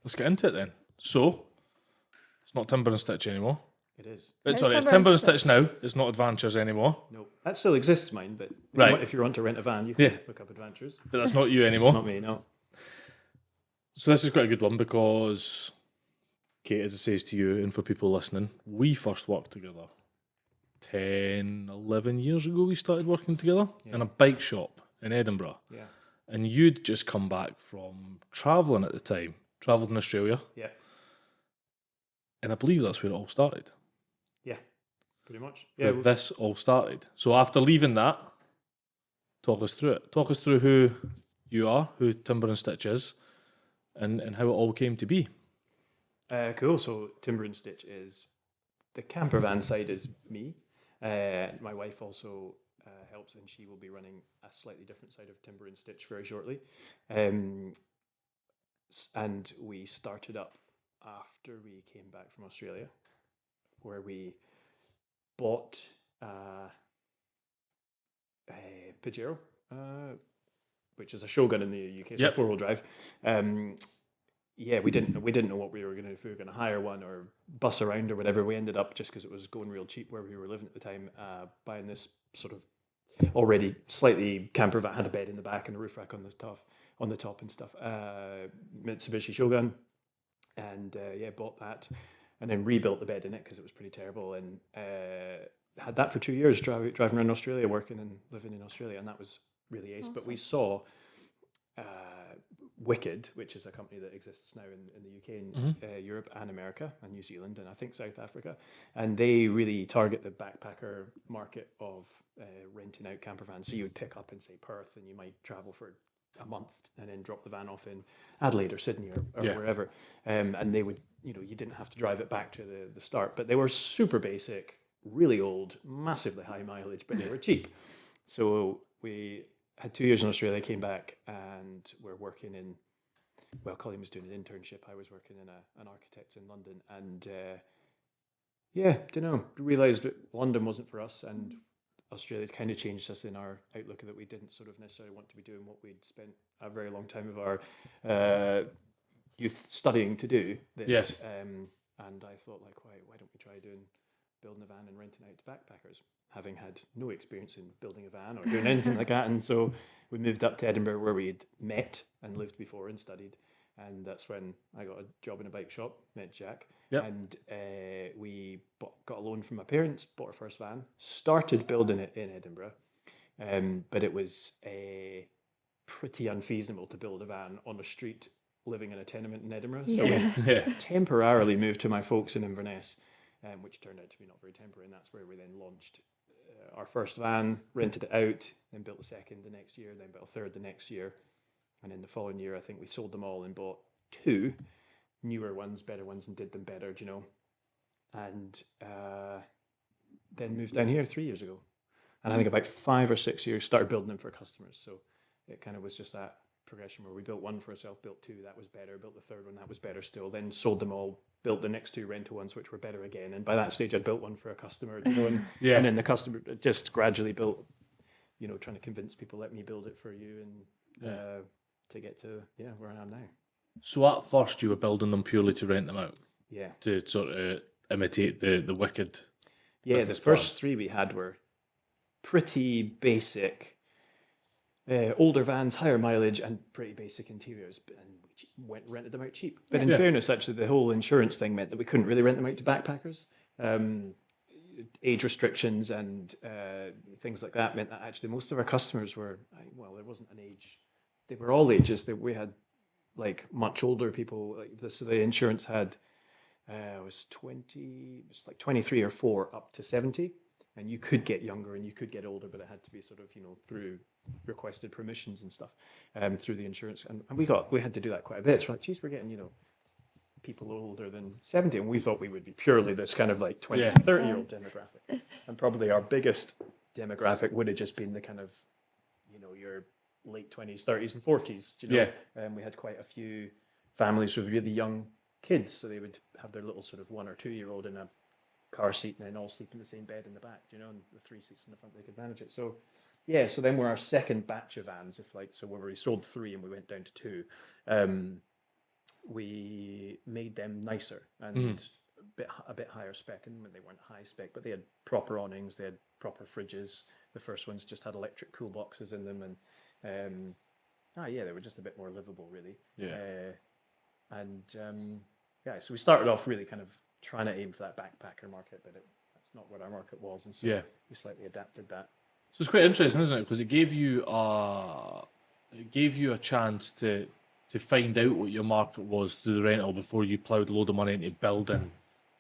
let's get into it then. So, it's not Timber and Stitch anymore. It is. Sorry, it's Timber and Stitch now. It's not Adventures anymore. No, that still exists, mine. But if you want to rent a van, you can look up Adventures. But that's not you anymore. It's not me, no. So this is quite a good one because, Kate, as it says to you and for people listening, we first worked together 10, 11 years ago. We started working together in a bike shop in Edinburgh. Yeah. And you'd just come back from travelling at the time, travelled in Australia. Yeah. And I believe that's where it all started. Yeah, pretty much. Yeah, this all started. So after leaving that, talk us through it. Talk us through who you are, who Timber and Stitch is, and how it all came to be. Cool. So Timber and Stitch is the camper van side is me. My wife also helps, and she will be running a slightly different side of Timber and Stitch very shortly. And we started up after we came back from Australia, where we bought a Pajero, which is a Shogun in the UK, so 4-wheel drive. We didn't know what we were going to do, if we were going to hire one or bus around or whatever. We ended up, just because it was going real cheap where we were living at the time, buying this sort of already slightly camper van, had a bed in the back and a roof rack on the top and stuff. Mitsubishi Shogun, and bought that, and then rebuilt the bed in it because it was pretty terrible, and had that for 2 years, driving around Australia, working and living in Australia, and that was really ace. Awesome. But we saw Wicked, which is a company that exists now in the UK and Europe and America and New Zealand and I think South Africa, and they really target the backpacker market of renting out camper vans. So you would pick up in, say, Perth, and you might travel for a month and then drop the van off in Adelaide or Sydney or wherever, and they would, you didn't have to drive it back to the start, but they were super basic, really old, massively high mileage, but they were cheap. So we had 2 years in Australia, came back, and we're working in, well, Colin was doing an internship, I was working in an architect's in London, and realised that London wasn't for us, and Australia kind of changed us in our outlook, that we didn't sort of necessarily want to be doing what we'd spent a very long time of our youth studying to do. And I thought, like, why don't we try building a van and renting out to backpackers, having had no experience in building a van or doing anything like that. And so we moved up to Edinburgh, where we'd met and lived before and studied. And that's when I got a job in a bike shop, met Jack. Yep. And we got a loan from my parents, bought our first van, started building it in Edinburgh. But it was pretty unfeasible to build a van on a street living in a tenement in Edinburgh. So we temporarily moved to my folks in Inverness, which turned out to be not very temporary. And that's where we then launched our first van, rented it out, then built the second the next year, then built a third the next year. And in the following year, I think we sold them all and bought two newer ones, better ones, and did them better, and then moved down here 3 years ago. And I think about 5 or 6 years started building them for customers. So it kind of was just that progression where we built one for ourselves, built two, that was better, built the third one, that was better still, then sold them all, built the next two rental ones, which were better again. And by that stage, I'd built one for a customer, and then the customer just gradually built, trying to convince people, let me build it for you, and to get to where I am now. So at first you were building them purely to rent them out? Yeah. To sort of imitate the Wicked. Yeah, the first three we had were pretty basic, older vans, higher mileage, and pretty basic interiors, and we rented them out cheap. But in fairness, actually, the whole insurance thing meant that we couldn't really rent them out to backpackers. Age restrictions and things like that meant that actually most of our customers were, there wasn't an age. They were all ages. We had like much older people. So the insurance had was 23 or 4 up to 70, and you could get younger and you could get older, but it had to be sort of through requested permissions and stuff through the insurance. And we had to do that quite a bit. So geez, we're getting people older than 70, and we thought we would be purely this kind of like 20 to 30-year-old demographic, and probably our biggest demographic would have just been the kind of your late 20s, 30s, and 40s. We had quite a few families with really young kids, so they would have their little sort of 1 or 2-year-old in a car seat, and then all sleep in the same bed in the back, and the 3 seats in the front, they could manage it. So so then we're our second batch of vans, so when we sold 3 and we went down to 2, we made them nicer and a bit higher spec. And they weren't high spec, but they had proper awnings, they had proper fridges. The first ones just had electric cool boxes in them, and they were just a bit more livable, really. So we started off really kind of trying to aim for that backpacker market, but that's not what our market was, and so we slightly adapted that. So it's quite interesting, isn't it? Because it gave you a chance to find out what your market was through the rental before you ploughed a load of money into building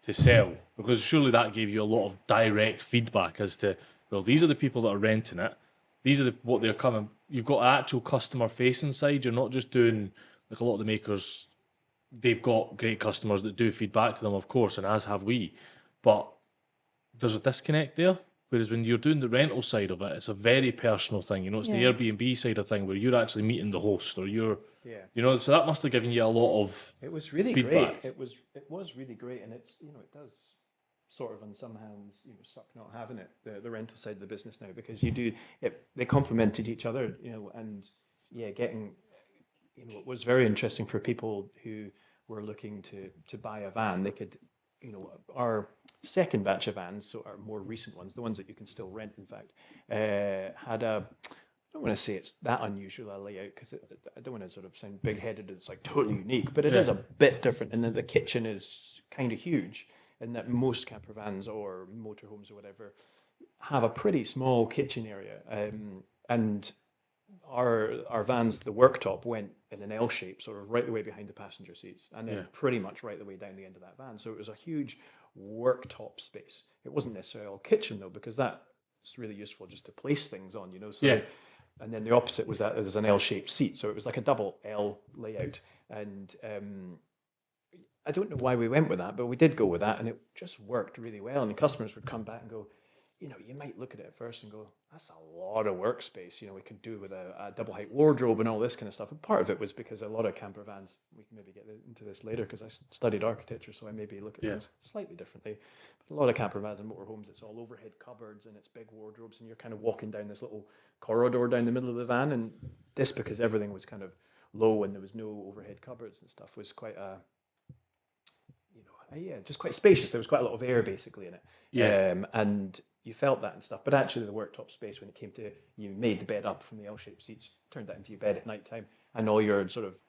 to sell. Because surely that gave you a lot of direct feedback as to, well, these are the people that are renting it. These are what they're coming. You've got an actual customer facing side. You're not just doing like a lot of the makers. They've got great customers that do feedback to them, of course, and as have we. But there's a disconnect there. Whereas when you're doing the rental side of it, it's a very personal thing. You know, it's the Airbnb side of thing where you're actually meeting the host, or you're, you know, so that must have given you a lot of. It was really feedback. great. It was really great, and it's, you know, it does sort of on some hands, you know, suck not having it, the rental side of the business now, because they complemented each other, you know, and getting, you know, it was very interesting for people who were looking to buy a van. They could, you know, our second batch of vans, so our more recent ones, the ones that you can still rent, in fact, had I don't want to say it's that unusual a layout, because I don't want to sort of sound big-headed. It's like totally unique, but it is a bit different. And then the kitchen is kind of huge, in that most camper vans or motorhomes or whatever have a pretty small kitchen area. And our vans, the worktop went in an L shape, sort of right the way behind the passenger seats, and then pretty much right the way down the end of that van. So it was a huge worktop space. It wasn't necessarily all kitchen though, because that's really useful just to place things on, you know. So and then the opposite was that it was an L-shaped seat, so it was like a double L layout. And I don't know why we went with that, but we did go with that, and it just worked really well. And the customers would come back and go, you know, you might look at it at first and go, that's a lot of workspace. You know, we could do with a double height wardrobe and all this kind of stuff. And part of it was because a lot of camper vans, we can maybe get into this later because I studied architecture, so I maybe look at things slightly differently. But a lot of camper vans and motorhomes, it's all overhead cupboards and it's big wardrobes, and you're kind of walking down this little corridor down the middle of the van. And this, because everything was kind of low and there was no overhead cupboards and stuff, was quite just quite spacious. There was quite a lot of air basically in it. And you felt that and stuff. But actually the worktop space, when it came to, you made the bed up from the L-shaped seats, turned that into your bed at night time, and all your sort of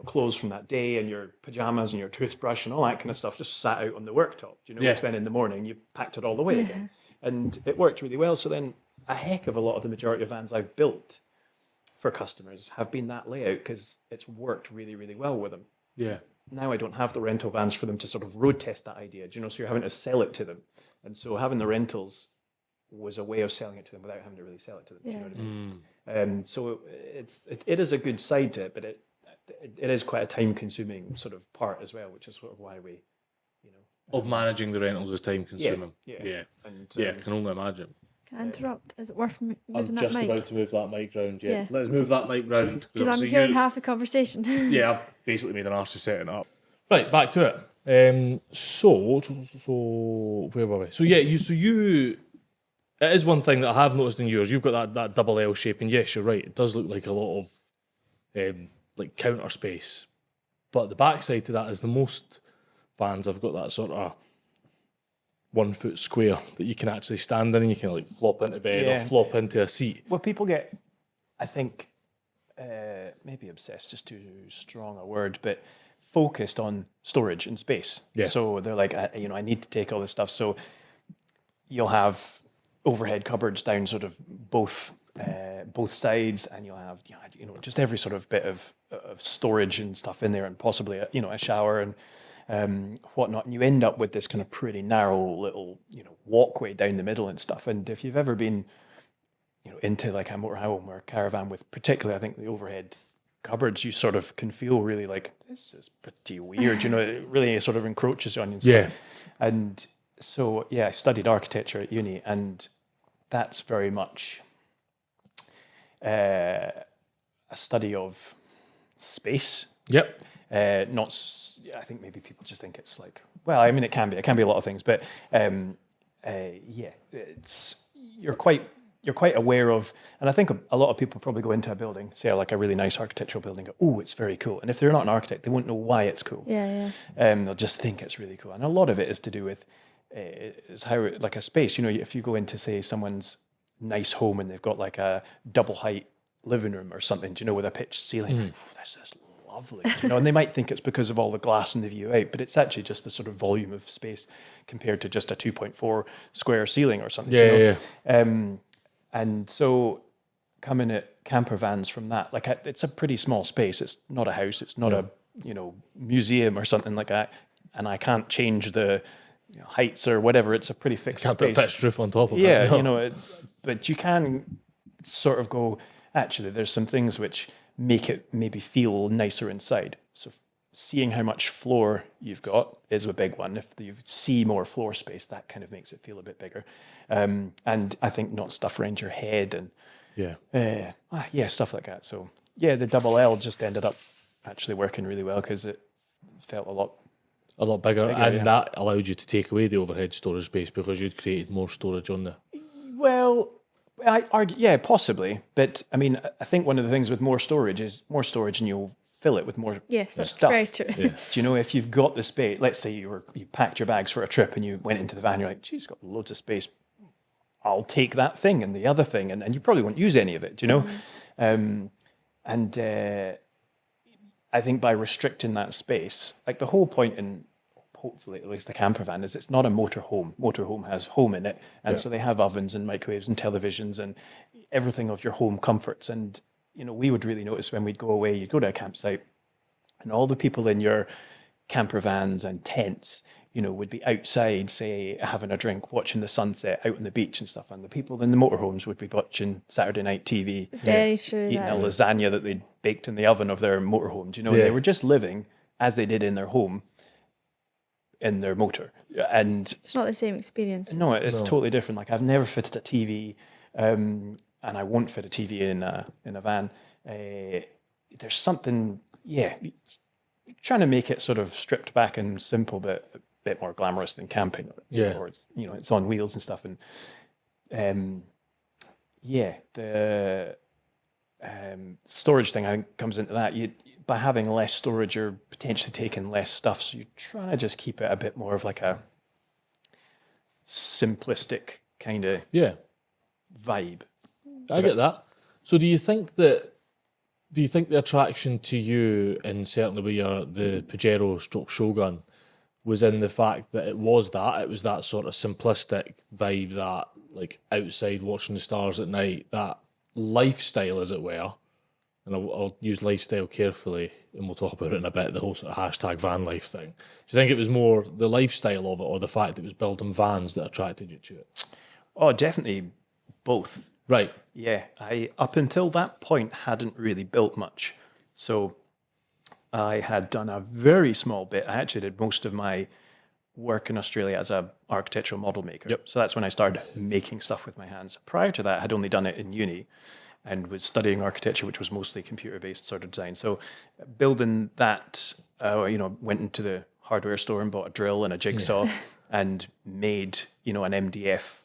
clothes from that day and your pajamas and your toothbrush and all that kind of stuff just sat out on the worktop, you know, which then in the morning you packed it all away again. And it worked really well. So then a heck of a lot of the majority of vans I've built for customers have been that layout, because it's worked really, really well with them. Now I don't have the rental vans for them to sort of road test that idea, do you know, so you're having to sell it to them. And so having the rentals was a way of selling it to them without having to really sell it to them. Do you know what I mean? So it is a good side to it, but it is quite a time consuming sort of part as well, which is sort of why we, you know. Of managing the rentals is time consuming. And, I can only imagine. Can I interrupt? Is it worth moving that mic? I'm just about to move that mic round, Let's move that mic round. Because I'm hearing half the conversation. I've basically made an arse of setting it up. Right, back to it. So where were we? So you it is one thing that I have noticed in yours. You've got that double L shape, and yes, you're right. It does look like a lot of like counter space. But the backside to that is the most vans have got that sort of 1 foot square that you can actually stand in, and you can like flop into bed or flop into a seat. Well, people get, I think, maybe obsessed, just too strong a word, but focused on storage and space. So they're like, I need to take all this stuff. So you'll have overhead cupboards down sort of both sides, and you'll have just every sort of bit of storage and stuff in there, and possibly a shower and whatnot. And you end up with this kind of pretty narrow little walkway down the middle and stuff. And if you've ever been into like a motorhome or a caravan with particularly, I think, the overhead cupboards, you sort of can feel really like, this is pretty weird, it really sort of encroaches on you. And so I studied architecture at uni, and that's very much a study of space. I think maybe people just think it's like, well, I mean, it can be a lot of things, but it's, you're quite you're quite aware of, and I think a lot of people probably go into a building, say like a really nice architectural building, go, oh, it's very cool. And if they're not an architect, they won't know why it's cool. Yeah. They'll just think it's really cool. And a lot of it is to do with is how, like a space, you know, if you go into, say, someone's nice home and they've got like a double height living room or something, do you know, with a pitched ceiling, this is lovely, do you know, and they might think it's because of all the glass and the view out, but it's actually just the sort of volume of space compared to just a 2.4 square ceiling or something. And so coming at camper vans from that, like it's a pretty small space. It's not a house. It's not a, you know, museum or something like that. And I can't change the heights or whatever. It's a pretty fixed Can't space. put a pitched roof on top of it. Yeah, you know, but you can sort of go, actually, there's some things which make it maybe feel nicer inside. So seeing how much floor you've got is a big one. If you see more floor space, that kind of makes it feel a bit bigger. And I think not stuff around your head and stuff like that. So yeah, the double L just ended up actually working really well because it felt a lot bigger, and that allowed you to take away the overhead storage space because you'd created more storage on there. Well, I argue, yeah, possibly. But I mean, I think one of the things with more storage is more storage and you'll fill it with more Yes, that's stuff. very true. Do you know, if you've got the space, let's say you packed your bags for a trip and you went into the van, you're like, geez, got loads of space. I'll take that thing and the other thing, and you probably won't use any of it, do you know? I think by restricting that space, like the whole point in, hopefully at least a camper van, is it's not a motorhome. Motorhome has home in it, and so they have ovens and microwaves and televisions and everything of your home comforts. And you know, we would really notice when we'd go away, you'd go to a campsite, and all the people in your camper vans and tents, you know, would be outside, say, having a drink, watching the sunset out on the beach and stuff. And the people in the motorhomes would be watching Saturday night TV, Very true. eating a lasagna that they'd baked in the oven of their motorhome. Do you know, they were just living as they did in their home, in their motor. And it's not the same experience. no, it's totally different. Like I've never fitted a TV, and I won't fit a TV in a van. There's something, trying to make it sort of stripped back and simple, but a bit more glamorous than camping. Or it's, you know, it's on wheels and stuff. And the storage thing I think comes into that. By having less storage, you're potentially taking less stuff. So you're trying to just keep it a bit more of like a simplistic kind of vibe. I get that. So do you think the attraction to you, and certainly with the Pajero stroke Shogun, was in the fact that it was that sort of simplistic vibe, that like outside watching the stars at night, that lifestyle, as it were? And I'll use lifestyle carefully, and we'll talk about it in a bit, the whole sort of hashtag van life thing. Do you think it was more the lifestyle of it, or the fact that it was built in vans, that attracted you to it? Oh, definitely both. Right. Yeah, I, up until that point, hadn't really built much. So I had done a very small bit. I actually did most of my work in Australia as a architectural model maker. So that's when I started making stuff with my hands. Prior to that, I had only done it in uni and was studying architecture, which was mostly computer-based sort of design. So building that, went into the hardware store and bought a drill and a jigsaw and made, an MDF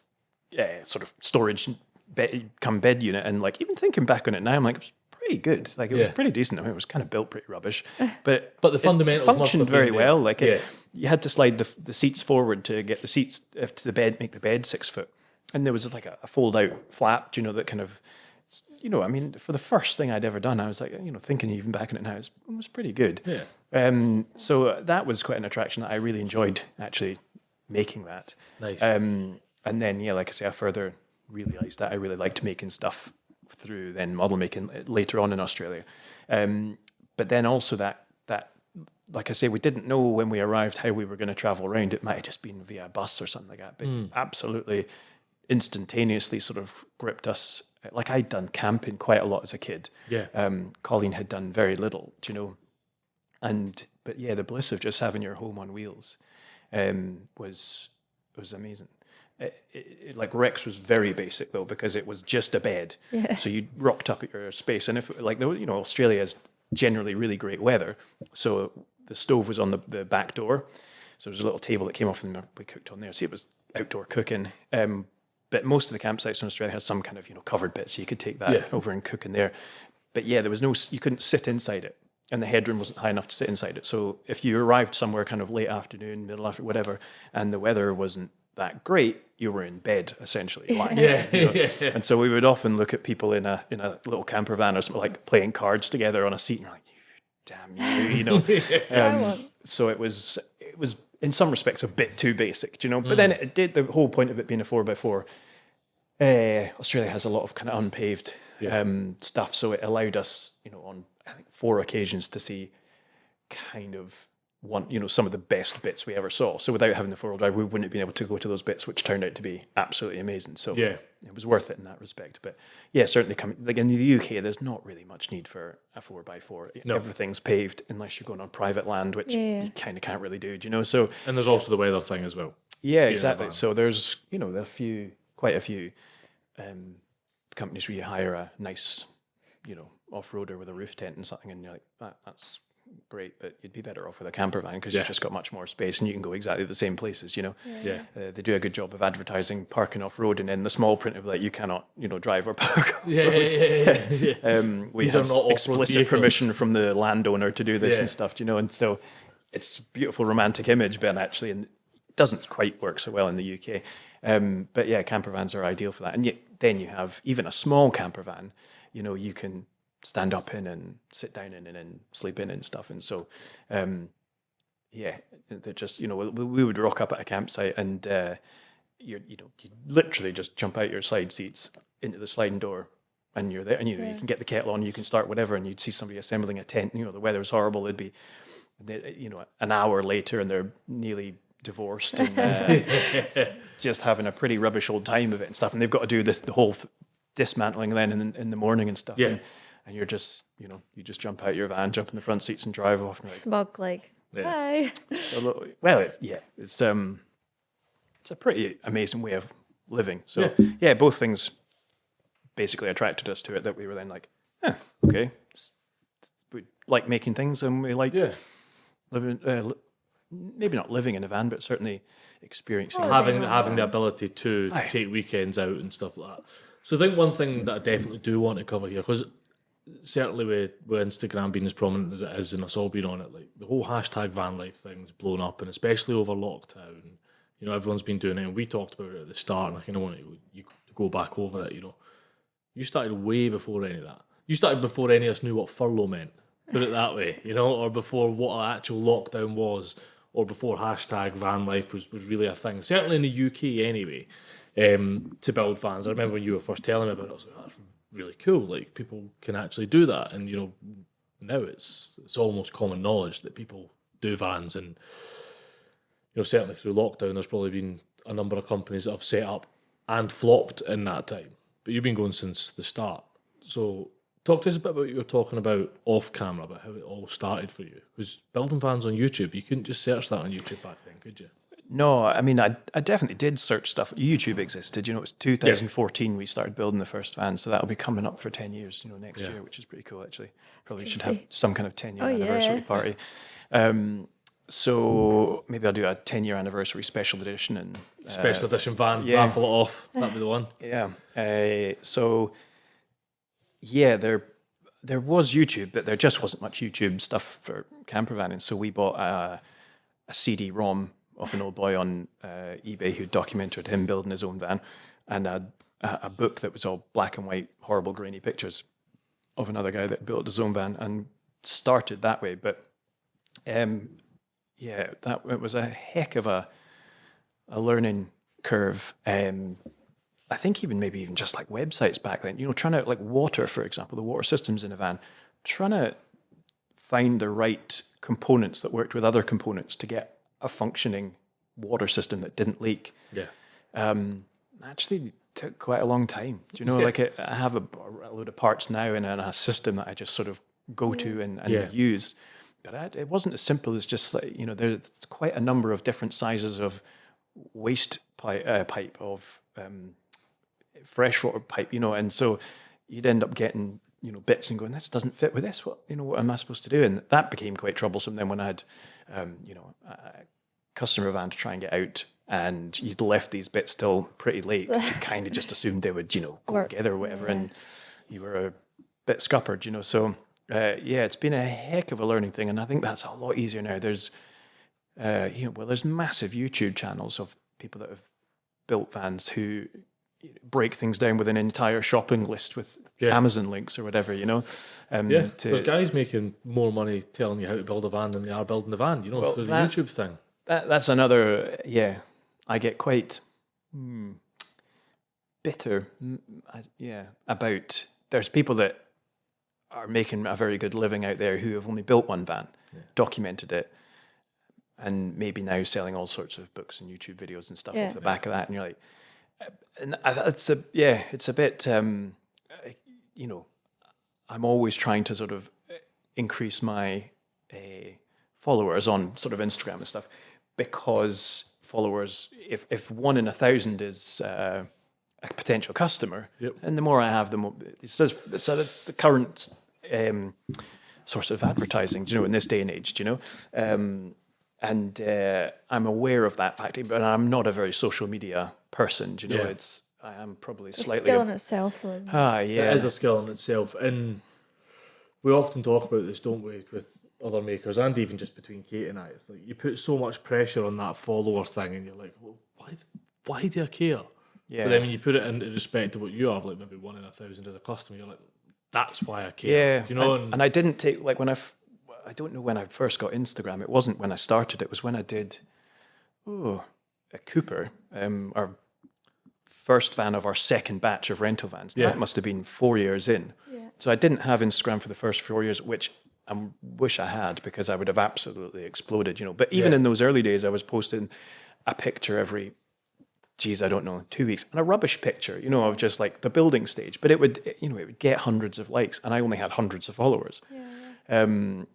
sort of storage bed unit. And like, even thinking back on it now, I'm like, it was pretty good. Like it was pretty decent. I mean, it was kind of built pretty rubbish, but the fundamentals functioned very well. Like you had to slide the seats forward to get the seats to the bed, make the bed 6 foot. And there was like a fold out flap, that kind of, I mean, for the first thing I'd ever done, I was like, thinking even back on it now, it was pretty good. Yeah. So that was quite an attraction that I really enjoyed, actually making that. Nice. And then, like I say, I further realised that I really liked making stuff through then model making later on in Australia. But then also that, like I say, we didn't know when we arrived how we were going to travel around. It might have just been via bus or something like that, but absolutely instantaneously sort of gripped us. Like I'd done camping quite a lot as a kid. Yeah. Colleen had done very little, but the bliss of just having your home on wheels was amazing. Like Rex was very basic though, because it was just a bed. Yeah. So you rocked up at your space, and if Australia is generally really great weather, so the stove was on the back door. So there was a little table that came off, and we cooked on there. See, it was outdoor cooking. But most of the campsites in Australia had some kind of, covered bit, so you could take that over and cook in there. But yeah, there was you couldn't sit inside it, and the headroom wasn't high enough to sit inside it. So if you arrived somewhere kind of late afternoon, middle afternoon, whatever, and the weather wasn't that great, you were in bed essentially lying. And so we would often look at people in a little camper van or something, like playing cards together on a seat, and you're like, damn you, so it was in some respects a bit too basic, but then it did, the whole point of it being a 4x4, Australia has a lot of kind of unpaved stuff, so it allowed us, on I think 4 occasions to see kind of some of the best bits we ever saw. So without having the 4-wheel drive, we wouldn't have been able to go to those bits, which turned out to be absolutely amazing. So it was worth it in that respect. But yeah, certainly like in the UK, there's not really much need for a 4x4. No. Everything's paved unless you're going on private land, which you kind of can't really do, So and there's also the weather thing as well. Yeah, exactly. So there's quite a few companies where you hire a nice off-roader with a roof tent and something, and you're like, that's great, but you'd be better off with a camper van because you've just got much more space and you can go exactly the same places, They do a good job of advertising parking off-road, and in the small print of you cannot, drive or park off-road. We have explicit permission from the landowner to do this and stuff, and so it's a beautiful romantic image, but actually it doesn't quite work so well in the UK. But yeah, camper vans are ideal for that. And yet then you have even a small camper van, you can stand up in and sit down in and sleep in and stuff. And so, they're just, we would rock up at a campsite and you literally just jump out your side seats into the sliding door and you're there, and you can get the kettle on, you can start whatever, and you'd see somebody assembling a tent. The weather's horrible. It'd be, an hour later and they're nearly divorced and just having a pretty rubbish old time of it and stuff. And they've got to do the whole dismantling then in the morning and stuff. Yeah. And you're just, you just jump out your van, jump in the front seats and drive off. And smug, bye. Well, it's a pretty amazing way of living. So yeah, both things basically attracted us to it, that we were then like, okay, we like making things and we like living, maybe not living in a van, but certainly experiencing having the ability to take weekends out and stuff like that. So I think one thing that I definitely do want to cover here, because certainly with Instagram being as prominent as it is and us all being on it, like the whole hashtag van life thing's blown up, and especially over lockdown, everyone's been doing it, and we talked about it at the start, and I kind of want you to go back over it. You started way before any of that. You started before any of us knew what furlough meant, put it that way, or before what an actual lockdown was, or before hashtag van life was really a thing, certainly in the UK anyway, to build vans. I remember when you were first telling me about it, I was like, that's really cool, like people can actually do that. And now it's almost common knowledge that people do vans, and certainly through lockdown there's probably been a number of companies that have set up and flopped in that time, but you've been going since the start. So talk to us a bit about what you were talking about off camera, about how it all started for you, because building vans on YouTube, you couldn't just search that on YouTube back then, could you? No, I mean, I definitely did search stuff. YouTube existed. It was 2014 we started building the first van, so that'll be coming up for 10 years, next year, which is pretty cool, actually. Probably should have some kind of 10-year anniversary party. So maybe I'll do a 10-year anniversary special edition. And special edition van, raffle it off. That'd be the one. Yeah. There was YouTube, but there just wasn't much YouTube stuff for camper vanning. So we bought a CD-ROM of an old boy on eBay who documented him building his own van, and a book that was all black and white, horrible grainy pictures of another guy that built his own van, and started that way. But it was a heck of a learning curve. I think maybe even just like websites back then, trying to, like water, for example, the water systems in a van, trying to find the right components that worked with other components to get a functioning water system that didn't leak. Actually took quite a long time. Do you know, like I have a load of parts now in a system that I just sort of go to and use. But it wasn't as simple as just like, there's quite a number of different sizes of waste pipe of freshwater pipe, and so you'd end up getting, bits and going, this doesn't fit with this. What am I supposed to do? And that became quite troublesome then when I had, customer van to try and get out, and you'd left these bits till pretty late. You kind of just assumed they would, go together or whatever, and you were a bit scuppered, So, it's been a heck of a learning thing, and I think that's a lot easier now. There's, there's massive YouTube channels of people that have built vans who break things down with an entire shopping list with Amazon links or whatever, there's guys making more money telling you how to build a van than they are building the van, through the YouTube thing. That's another, I get quite bitter, about, there's people that are making a very good living out there who have only built one van, documented it, and maybe now selling all sorts of books and YouTube videos and stuff off the back of that, and you're like, and it's a bit, I'm always trying to sort of increase my followers on sort of Instagram and stuff, because followers, if 1 in 1,000 is a potential customer, and the more I have, the more it's the current source of advertising, in this day and age, and I'm aware of that fact, but I'm not a very social media person, I am probably slightly... a skill in itself, though. It is a skill in itself, and we often talk about this, don't we, with other makers, and even just between Kate and I. It's like you put so much pressure on that follower thing, and you're like, well, why do I care? But then when you put it into respect to what you have, like maybe 1 in 1,000 as a customer, you're like, that's why I care. And I didn't take, like, when I don't know when I first got Instagram. It wasn't when I started. It was when I did a Cooper, our first van of our second batch of rental vans. That must have been 4 years in. So I didn't have Instagram for the first 4 years, which I wish I had, because I would have absolutely exploded, But even in those early days, I was posting a picture every, 2 weeks, and a rubbish picture, of just like the building stage. But it would, it would get hundreds of likes, and I only had hundreds of followers. And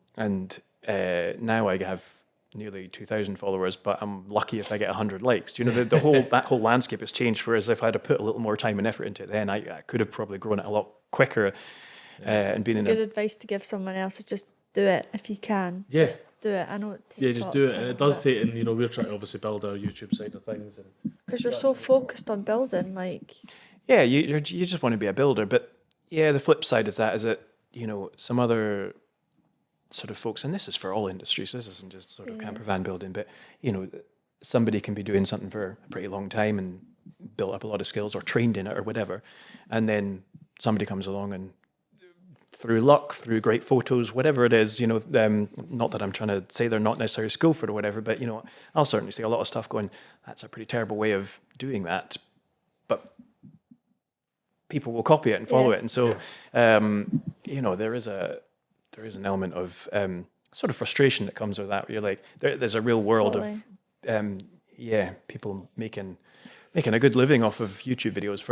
now I have nearly 2,000 followers, but I'm lucky if I get 100 likes. The whole that whole landscape has changed. Whereas if I'd have put a little more time and effort into it, then I could have probably grown it a lot quicker. And been good advice to give someone else is just do it if you can. Just do it. I know it takes. Just do it, and it does take. And we're trying to obviously build our YouTube side of things, because you're so focused on building, like. Yeah, you just want to be a builder, but the flip side is that some other sort of folks, and this is for all industries, this isn't just sort of camper van building, but somebody can be doing something for a pretty long time and built up a lot of skills or trained in it or whatever, and then somebody comes along and through luck, through great photos, whatever it is, not that I'm trying to say they're not necessarily skillful or whatever, but I'll certainly see a lot of stuff going, that's a pretty terrible way of doing that, but people will copy it and follow it, and so there is an element of sort of frustration that comes with that, where you're like, there's a real world of people making a good living off of YouTube videos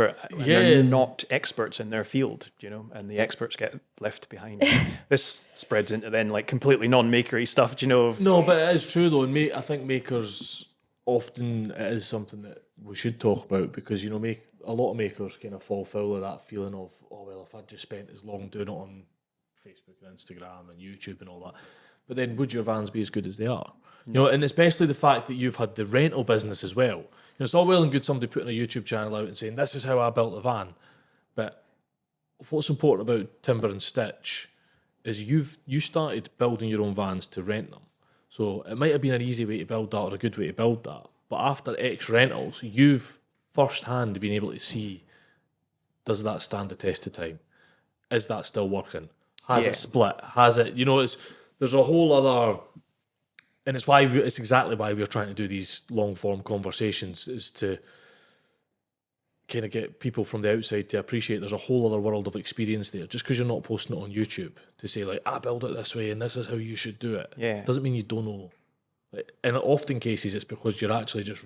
they're not experts in their field, and the experts get left behind. This spreads into then like completely non-makery stuff, No, but it is true though, and I think makers often, it is something that we should talk about, because a lot of makers kind of fall foul of that feeling of, oh well, if I'd just spent as long doing it on Facebook and Instagram and YouTube and all that, but then would your vans be as good as they are? And especially the fact that you've had the rental business as well. It's all well and good somebody putting a YouTube channel out and saying, this is how I built a van, but what's important about Timber and Stitch is you started building your own vans to rent them. So it might have been an easy way to build that or a good way to build that, but after X rentals, you've firsthand been able to see, does that stand the test of time? Is that still working? Has it split? Has it, there's a whole other, and it's exactly why we're trying to do these long form conversations, is to kind of get people from the outside to appreciate there's a whole other world of experience there. Just because you're not posting it on YouTube to say like, I build it this way and this is how you should do it, doesn't mean you don't know. Like, in often cases, it's because you're actually just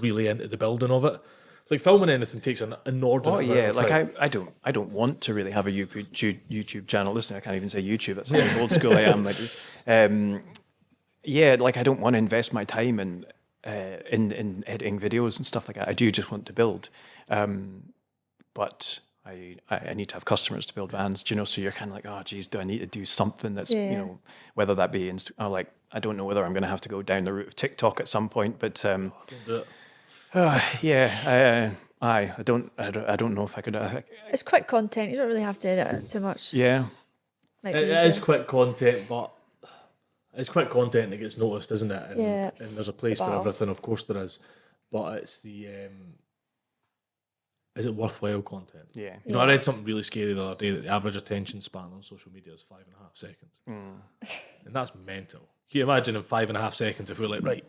really into the building of it. It's like filming anything takes an inordinate amount of time. I don't want to really have a YouTube channel. Listen, I can't even say YouTube. That's how old school I am. Like, I don't want to invest my time in editing videos and stuff like that. I do just want to build, but I need to have customers to build vans, do you know? So you're kind of like, oh, geez, do I need to do something that's, you know, whether that be, like, I don't know whether I'm going to have to go down the route of TikTok at some point, but Don't do it. I don't know if I could. It's quick content. You don't really have to edit it too much. Yeah. Like It you is said. quick content, but it's quick content that gets noticed, isn't it? And, Yeah, and there's a place for everything, of course there is. But it's the is it worthwhile content? Yeah. You know, I read something really scary the other day that the average attention span on social media is 5.5 seconds. And that's mental. Can you imagine in 5.5 seconds if we're like, right,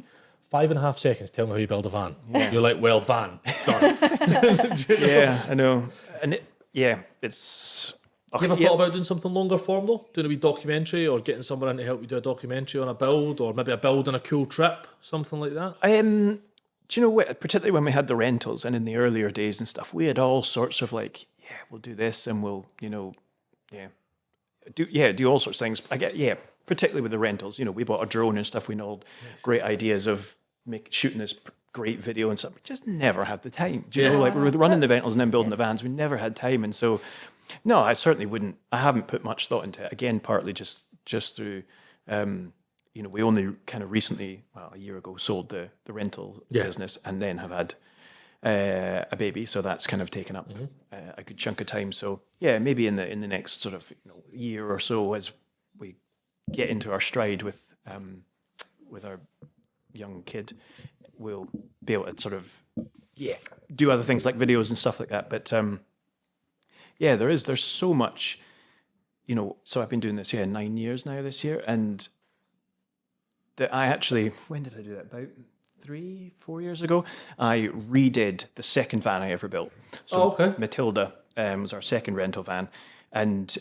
5.5 seconds, tell me how you build a van. Yeah. You're like, well, van, done. Yeah, I know. And it's... Have you ever thought about doing something longer form though? Doing a wee documentary or getting someone in to help you do a documentary on a build or maybe a build on a cool trip, something like that? Do you know what, particularly when we had the rentals and in the earlier days and stuff, we had all sorts of like, we'll do this and we'll, you know, do all sorts of things. Particularly with the rentals, you know, we bought a drone and stuff. We know great ideas of shooting this great video and stuff. We just never had the time. Do you know, like we were running the rentals and then building the vans. We never had time. And so, no, I certainly wouldn't. I haven't put much thought into it. Again, partly just through, you know, we only kind of recently, well, a year ago, sold the rental business and then have had a baby. So that's kind of taken up a good chunk of time. So yeah, maybe in the next sort of year or so, as we get into our stride with our young kid, we'll be able to sort of do other things like videos and stuff like that. But there's so much, you know. So I've been doing this 9 years now this year, and I actually, when did I do that? About 3-4 years ago, I redid the second van I ever built. So Matilda was our second rental van, and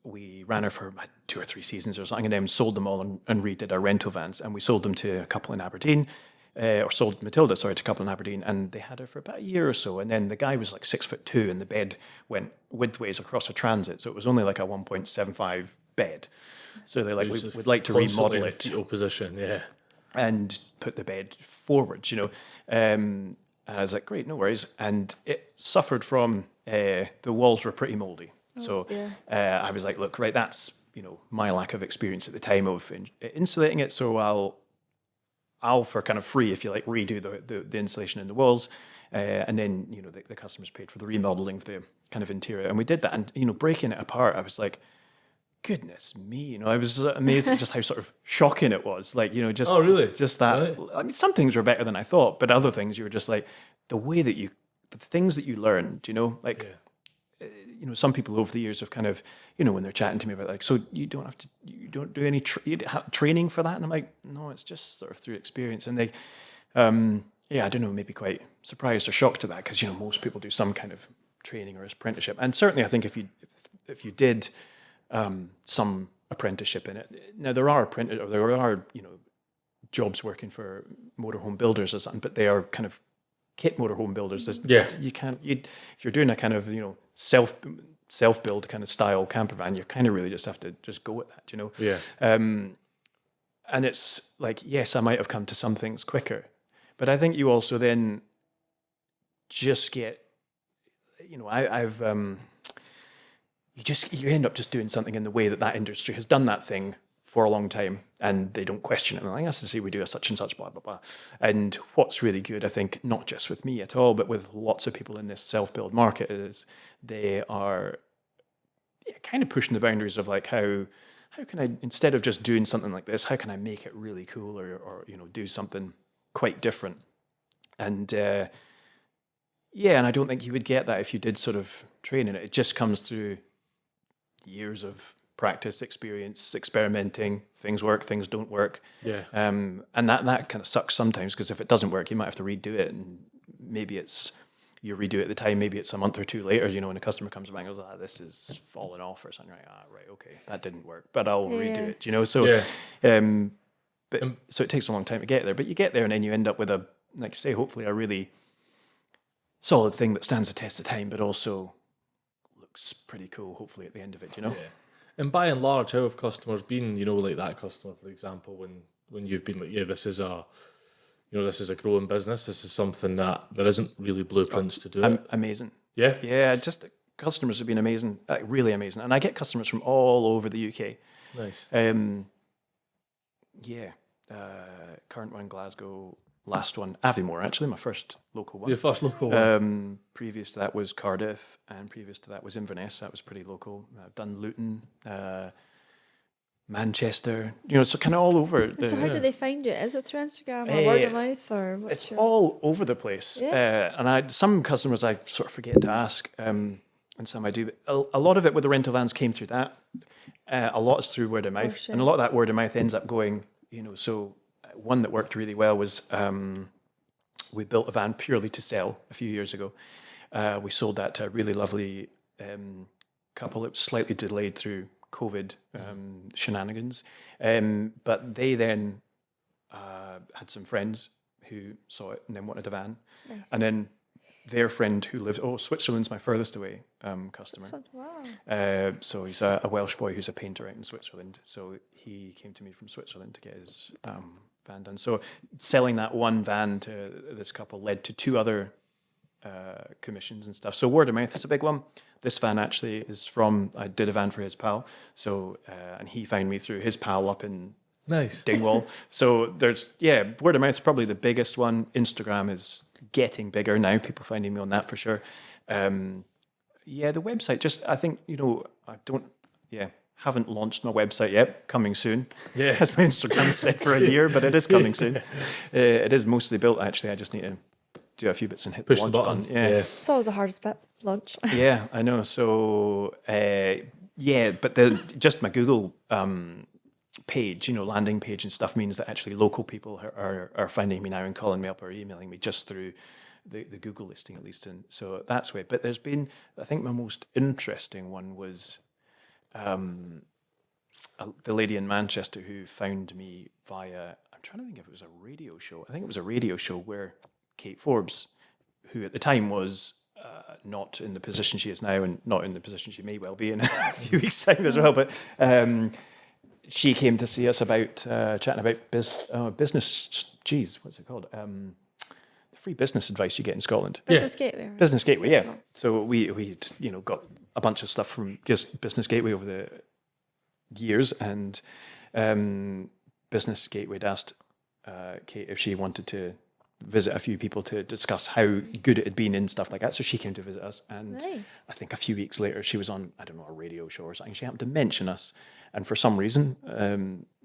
we ran her for 2 or 3 seasons or something, and then sold them all and redid our rental vans. And we sold them to a couple in Aberdeen, or sold Matilda, to a couple in Aberdeen, and they had her for about a year or so. And then the guy was like 6'2", and the bed went widthways across a transit, so it was only like a 1.75 bed. So they're like, we'd like to remodel it. Fetal position, and put the bed forward, you know. And I was like, great, no worries. And it suffered from the walls were pretty mouldy. I was like, look, right, that's, you know, my lack of experience at the time of insulating it. So I'll for kind of free, if you like, redo the insulation in the walls. And then, you know, the customers paid for the remodeling of the kind of interior. And we did that. And, you know, breaking it apart, I was like, goodness me, you know, I was amazed at just how sort of shocking it was. Like, you know, just just that. Really? I mean, some things were better than I thought, but other things you were just like, the things that you learned, you know, like, you know, some people over the years have kind of, you know, when they're chatting to me about like, so you don't do any training for that, and I'm like, no, it's just sort of through experience. And they, I don't know, maybe quite surprised or shocked at that, because, you know, most people do some kind of training or apprenticeship, and certainly I think if you did some apprenticeship in it. Now there are you know, jobs working for motorhome builders or something, but they are kind of kit motorhome builders. You can't. If you're doing a kind of, you know, self build kind of style camper van, you kind of really just have to just go at that, you know. Yeah. And it's like, yes, I might have come to some things quicker, but I think you also then just get, you know, I've you end up just doing something in the way that industry has done that thing for a long time, and they don't question it. And like, I see, we do a such and such, blah, blah, blah. And what's really good, I think, not just with me at all, but with lots of people in this self-build market, is they are kind of pushing the boundaries of like, how can I, instead of just doing something like this, how can I make it really cool, or you know, do something quite different? And and I don't think you would get that if you did sort of train in it. It just comes through years of practice, experience, experimenting. Things work, things don't work. And that kind of sucks sometimes, because if it doesn't work, you might have to redo it, and maybe you redo it at the time, maybe it's a month or two later, you know, when a customer comes back and goes, this is falling off or something, right, okay, that didn't work, but I'll redo it, you know. So so it takes a long time to get there, but you get there and then you end up with a, like say, hopefully a really solid thing that stands the test of time, but also looks pretty cool, hopefully, at the end of it, you know. Yeah. And by and large, how have customers been, you know, like that customer, for example, when you've been like, this is a growing business, this is something that there isn't really blueprints to do it. Amazing. Yeah. Yeah, just customers have been amazing, really amazing. And I get customers from all over the UK. Nice. Current one, Glasgow. Last one, Aviemore, actually, my first local one. Your first local one. Previous to that was Cardiff, and previous to that was Inverness. That was pretty local. I've done Luton, Manchester, so kind of all over. So how do they find you? Is it through Instagram or word of mouth, or what's it's all over the place. And some customers I sort of forget to ask, and some I do. But a lot of it with the rental vans came through that. A lot is through word of mouth, and a lot of that word of mouth ends up going. So one that worked really well was we built a van purely to sell a few years ago. We sold that to a really lovely couple. It was slightly delayed through COVID shenanigans. But they then had some friends who saw it and then wanted a van. Nice. And then their friend who lives, Switzerland's my furthest away customer. Wow. So he's a Welsh boy who's a painter out in Switzerland. So he came to me from Switzerland to get his van done. So selling that one van to this couple led to 2 other commissions and stuff. So word of mouth is a big one. This van actually is I did a van for his pal. So, and he found me through his pal up in Dingwall. So word of mouth is probably the biggest one. Instagram is getting bigger now. People finding me on that for sure. The website, I think, haven't launched my website yet. Coming soon. Yeah. As my Instagram said for a year, but it is coming soon. It is mostly built, actually. I just need to do a few bits and hit Push the launch the button. Yeah. It's always the hardest bit, launch. Yeah, I know. So, but just my Google page, landing page and stuff means that actually local people are finding me now and calling me up or emailing me just through the Google listing at least. And so that's way. But there's been, I think my most interesting one was the lady in Manchester who found me via, I'm trying to think if it was a radio show. I think it was a radio show where Kate Forbes, who at the time was not in the position she is now and not in the position she may well be in a few weeks' time as well, but she came to see us about chatting about business, what's it called? The free business advice you get in Scotland. Business Gateway. Business Gateway, yeah. So we'd got a bunch of stuff from just Business Gateway over the years, and Business Gateway had asked Kate if she wanted to visit a few people to discuss how good it had been and stuff like that. So she came to visit us, and I think a few weeks later she was on, I don't know, a radio show or something. She happened to mention us, and for some reason,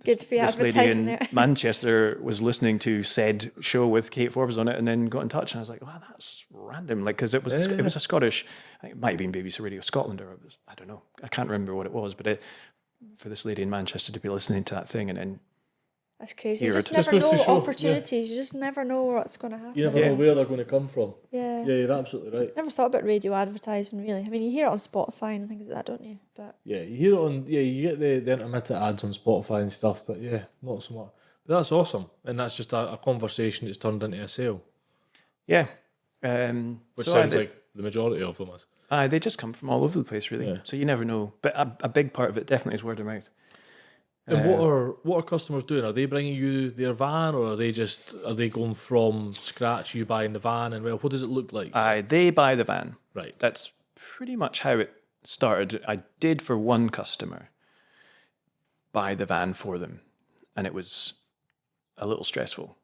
good for you this lady advertising in there. Manchester was listening to said show with Kate Forbes on it, and then got in touch, and I was like, wow, that's random, like, because it was a Scottish, I think it might have been BBC Radio Scotland, or it was, I don't know, I can't remember what it was, but for this lady in Manchester to be listening to that thing and then that's crazy. Hear You it. just Just never goes to know show, opportunities. You just never know what's going to happen. You never know where they're going to come from. Yeah. Yeah, you're absolutely right. Never thought about radio advertising, really. I mean, you hear it on Spotify and things like that, don't you? But Yeah, you hear it on. Yeah, you get the intermittent ads on Spotify and stuff, but yeah, not so much. But that's awesome, and that's just a conversation that's turned into a sale, yeah. which So sounds like the majority of them is. they just come from all over the place, really. Yeah. So you never know. But a big part of it definitely is word of mouth. And what are customers doing? Are they bringing you their van, or are they going from scratch? You buying the van, and what does it look like? They buy the van. Right. That's pretty much how it started. I did for one customer buy the van for them, and it was a little stressful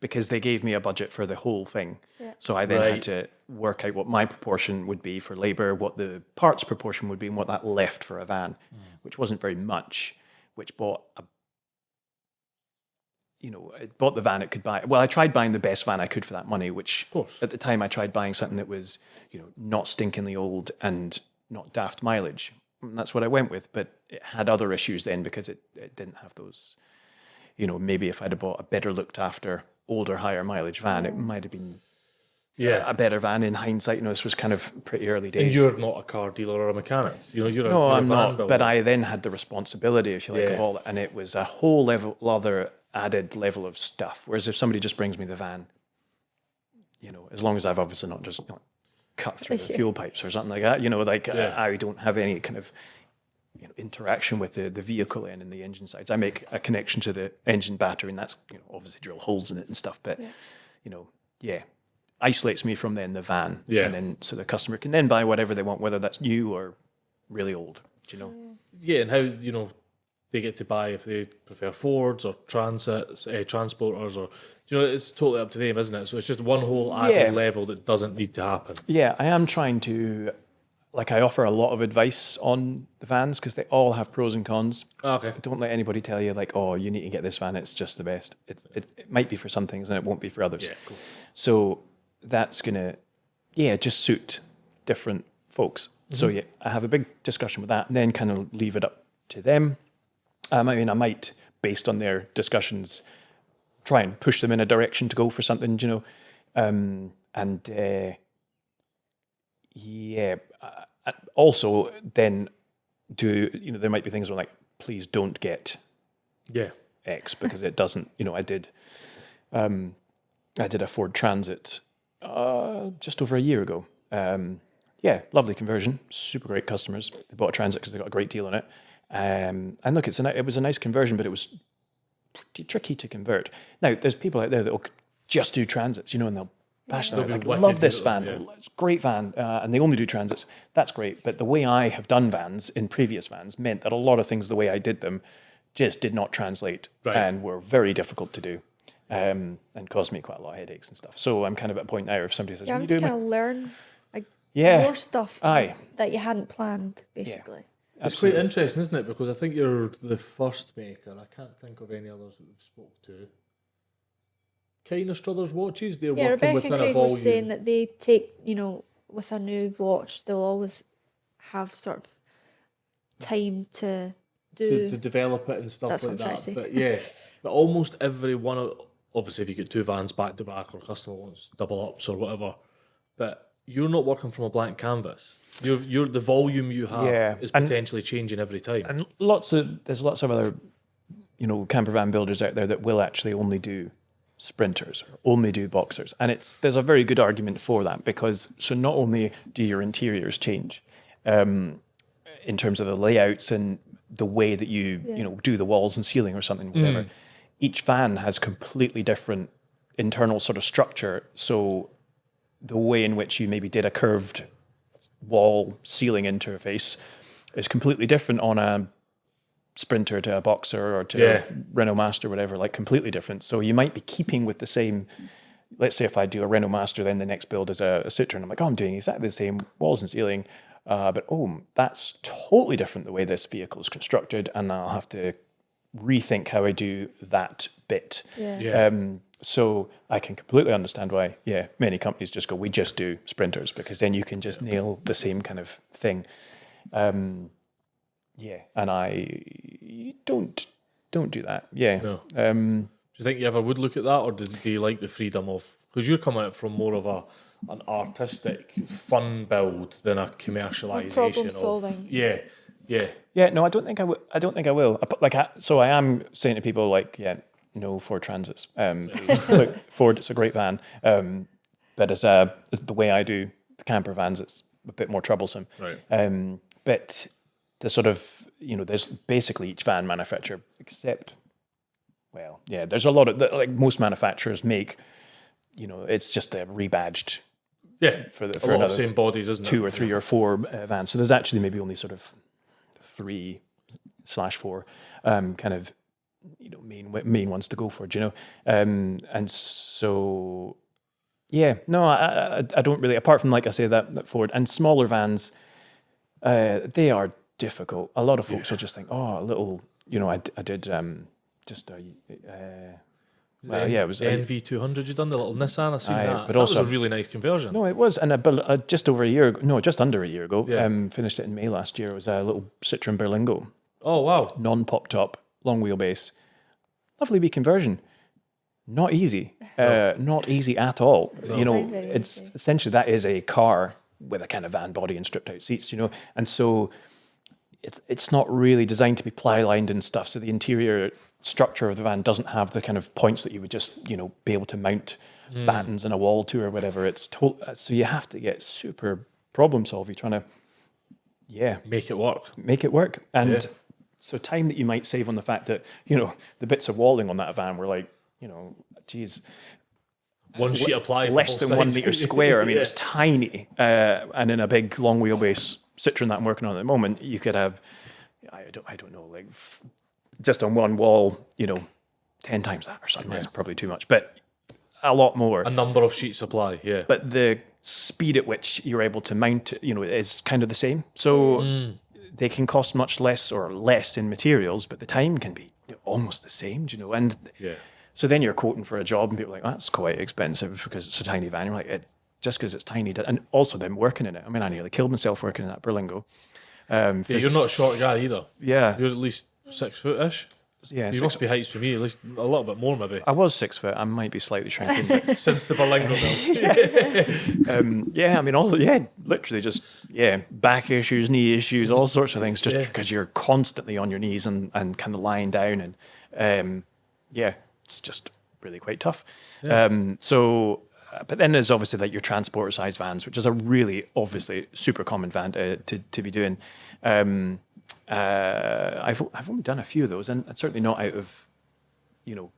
because they gave me a budget for the whole thing. Yeah. So I then had to work out what my proportion would be for labour, what the parts proportion would be, and what that left for a van, which wasn't very much, which bought it bought the van it could buy. Well, I tried buying the best van I could for that money, which Of course. at the time I tried buying something that was, not stinkingly old and not daft mileage. And that's what I went with, but it had other issues then because it didn't have those, maybe if I'd have bought a better looked after, older, higher mileage van, it might have been a better van in hindsight. This was kind of pretty early days. And you're not a car dealer or a mechanic. You're No, I'm a van not. builder. But I then had the responsibility, if you like, of all that, and it was a whole other added level of stuff. Whereas if somebody just brings me the van, as long as I've obviously not just cut through the fuel pipes or something like that, I don't have any kind of interaction with the vehicle and the engine sides. I make a connection to the engine battery, and that's obviously drill holes in it and stuff. But isolates me from then the van. Yeah. And then so the customer can then buy whatever they want, whether that's new or really old. Do you know? Yeah, and how, you know, they get to buy if they prefer Fords or transits, transporters, or, you know, it's totally up to them, isn't it? So it's just one whole added level that doesn't need to happen. Yeah, I am trying to, like, I offer a lot of advice on the vans because they all have pros and cons. Okay. Don't let anybody tell you, like, oh, you need to get this van, it's just the best. It might be for some things and it won't be for others. Yeah, cool. So that's going to, just suit different folks. So, yeah, I have a big discussion with that and then kind of leave it up to them. I mean, I might, based on their discussions, try and push them in a direction to go for something, you know. Also then there might be things where like, please don't get X because it doesn't, you know, I did a Ford Transit just over a year ago. Lovely conversion, super great customers. They bought a Transit because they got a great deal on it. And look, it was a nice conversion, but it was pretty tricky to convert. Now, there's people out there that will just do Transits, you know, and they'll bash them. Like, love this van, it's a great van, and they only do Transits. That's great. But the way I have done vans in previous vans meant that a lot of things, the way I did them, just did not translate and were very difficult to do. And caused me quite a lot of headaches and stuff. So I'm kind of at a point now if somebody says, I'm just kind of learn more stuff that you hadn't planned, basically. It's quite interesting, isn't it? Because I think you're the first maker. I can't think of any others that we've spoke to. Kind of Struthers watches. They're working Rebecca within and a Craig volume. was saying that they take, you know, with a new watch, they'll always have sort of time to do to develop it and stuff That's like what I'm that. trying to But yeah, but almost every one of, obviously if you get two vans back to back or a customer wants double ups or whatever, but you're not working from a blank canvas. You're the volume you have is potentially changing every time. And there's lots of other, you know, camper van builders out there that will actually only do sprinters or only do boxers. And there's a very good argument for that because so not only do your interiors change in terms of the layouts and the way that you know, do the walls and ceiling or something, whatever, each van has completely different internal sort of structure. So the way in which you maybe did a curved wall ceiling interface is completely different on a Sprinter to a Boxer or to a Renault Master, whatever, like completely different. So you might be keeping with the same, let's say if I do a Renault Master, then the next build is a Citroen. I'm like, I'm doing exactly the same walls and ceiling, but that's totally different the way this vehicle is constructed, and I'll have to rethink how I do that bit. So I can completely understand why, many companies just go, we just do Sprinters, because then you can just nail the same kind of thing. And I don't do that. No. Do you think you ever would look at that, or do you like the freedom of, because you're coming out from more of an artistic, fun build than a commercialisation problem solving. of No, I don't think I will. So I am saying to people like, no Ford Transits. Look, Ford, it's a great van, but as the way I do the camper vans, it's a bit more troublesome. Right. But the sort of, there's basically each van manufacturer, except, there's a lot of, like most manufacturers make, it's just a rebadged. For a lot of same bodies, isn't it? 2 or 3 or 4 vans. So there's actually maybe only sort of 3/4 kind of, main ones to go for, and so, I don't really, apart from, like I say, that Ford and smaller vans, they are difficult. A lot of folks will just think, a little, I did just a, it was the NV200 you done, the little Nissan, I seen that. But that also, was a really nice conversion. No, it was, and just over a year ago, just under a year ago, finished it in May last year. It was a little Citroen Berlingo. Oh, wow. Non-pop top, long wheelbase. Lovely wee conversion. Not easy. Not easy at all. No. It's essentially, that is a car with a kind of van body and stripped out seats, and so it's not really designed to be ply lined and stuff. So the interior structure of the van doesn't have the kind of points that you would just, be able to mount battens in a wall to or whatever. So you have to get super problem solve. You're trying to, make it work. And so time that you might save on the fact that, the bits of walling on that van were like, geez. One sheet of ply for less both than 1 sides. meter square. I mean, Yeah. it's tiny. And in a big long wheelbase Citroen that I'm working on at the moment, you could have, I don't know, like just on one wall, 10 times that or something. That's probably too much, but a lot more. A number of sheets of ply, yeah. But the speed at which you're able to mount it, is kind of the same. So they can cost much less or less in materials, but the time can be almost the same, and so then you're quoting for a job and people are like, that's quite expensive because it's a tiny van. You're like, just because it's tiny. And also them working in it. I mean, I nearly killed myself working in that Berlingo. You're not a short guy either. Yeah. You're at least 6 foot-ish. Yeah, You must be heights for me, at least a little bit more maybe. I was 6 foot. I might be slightly shrinking. But Since the Berlingo build. I mean, literally just, back issues, knee issues, all sorts of things, just because you're constantly on your knees and kind of lying down. And it's just really quite tough. Yeah. But then there's obviously like your transporter size vans, which is a really obviously super common van to be doing. I've only done a few of those, and certainly not out of,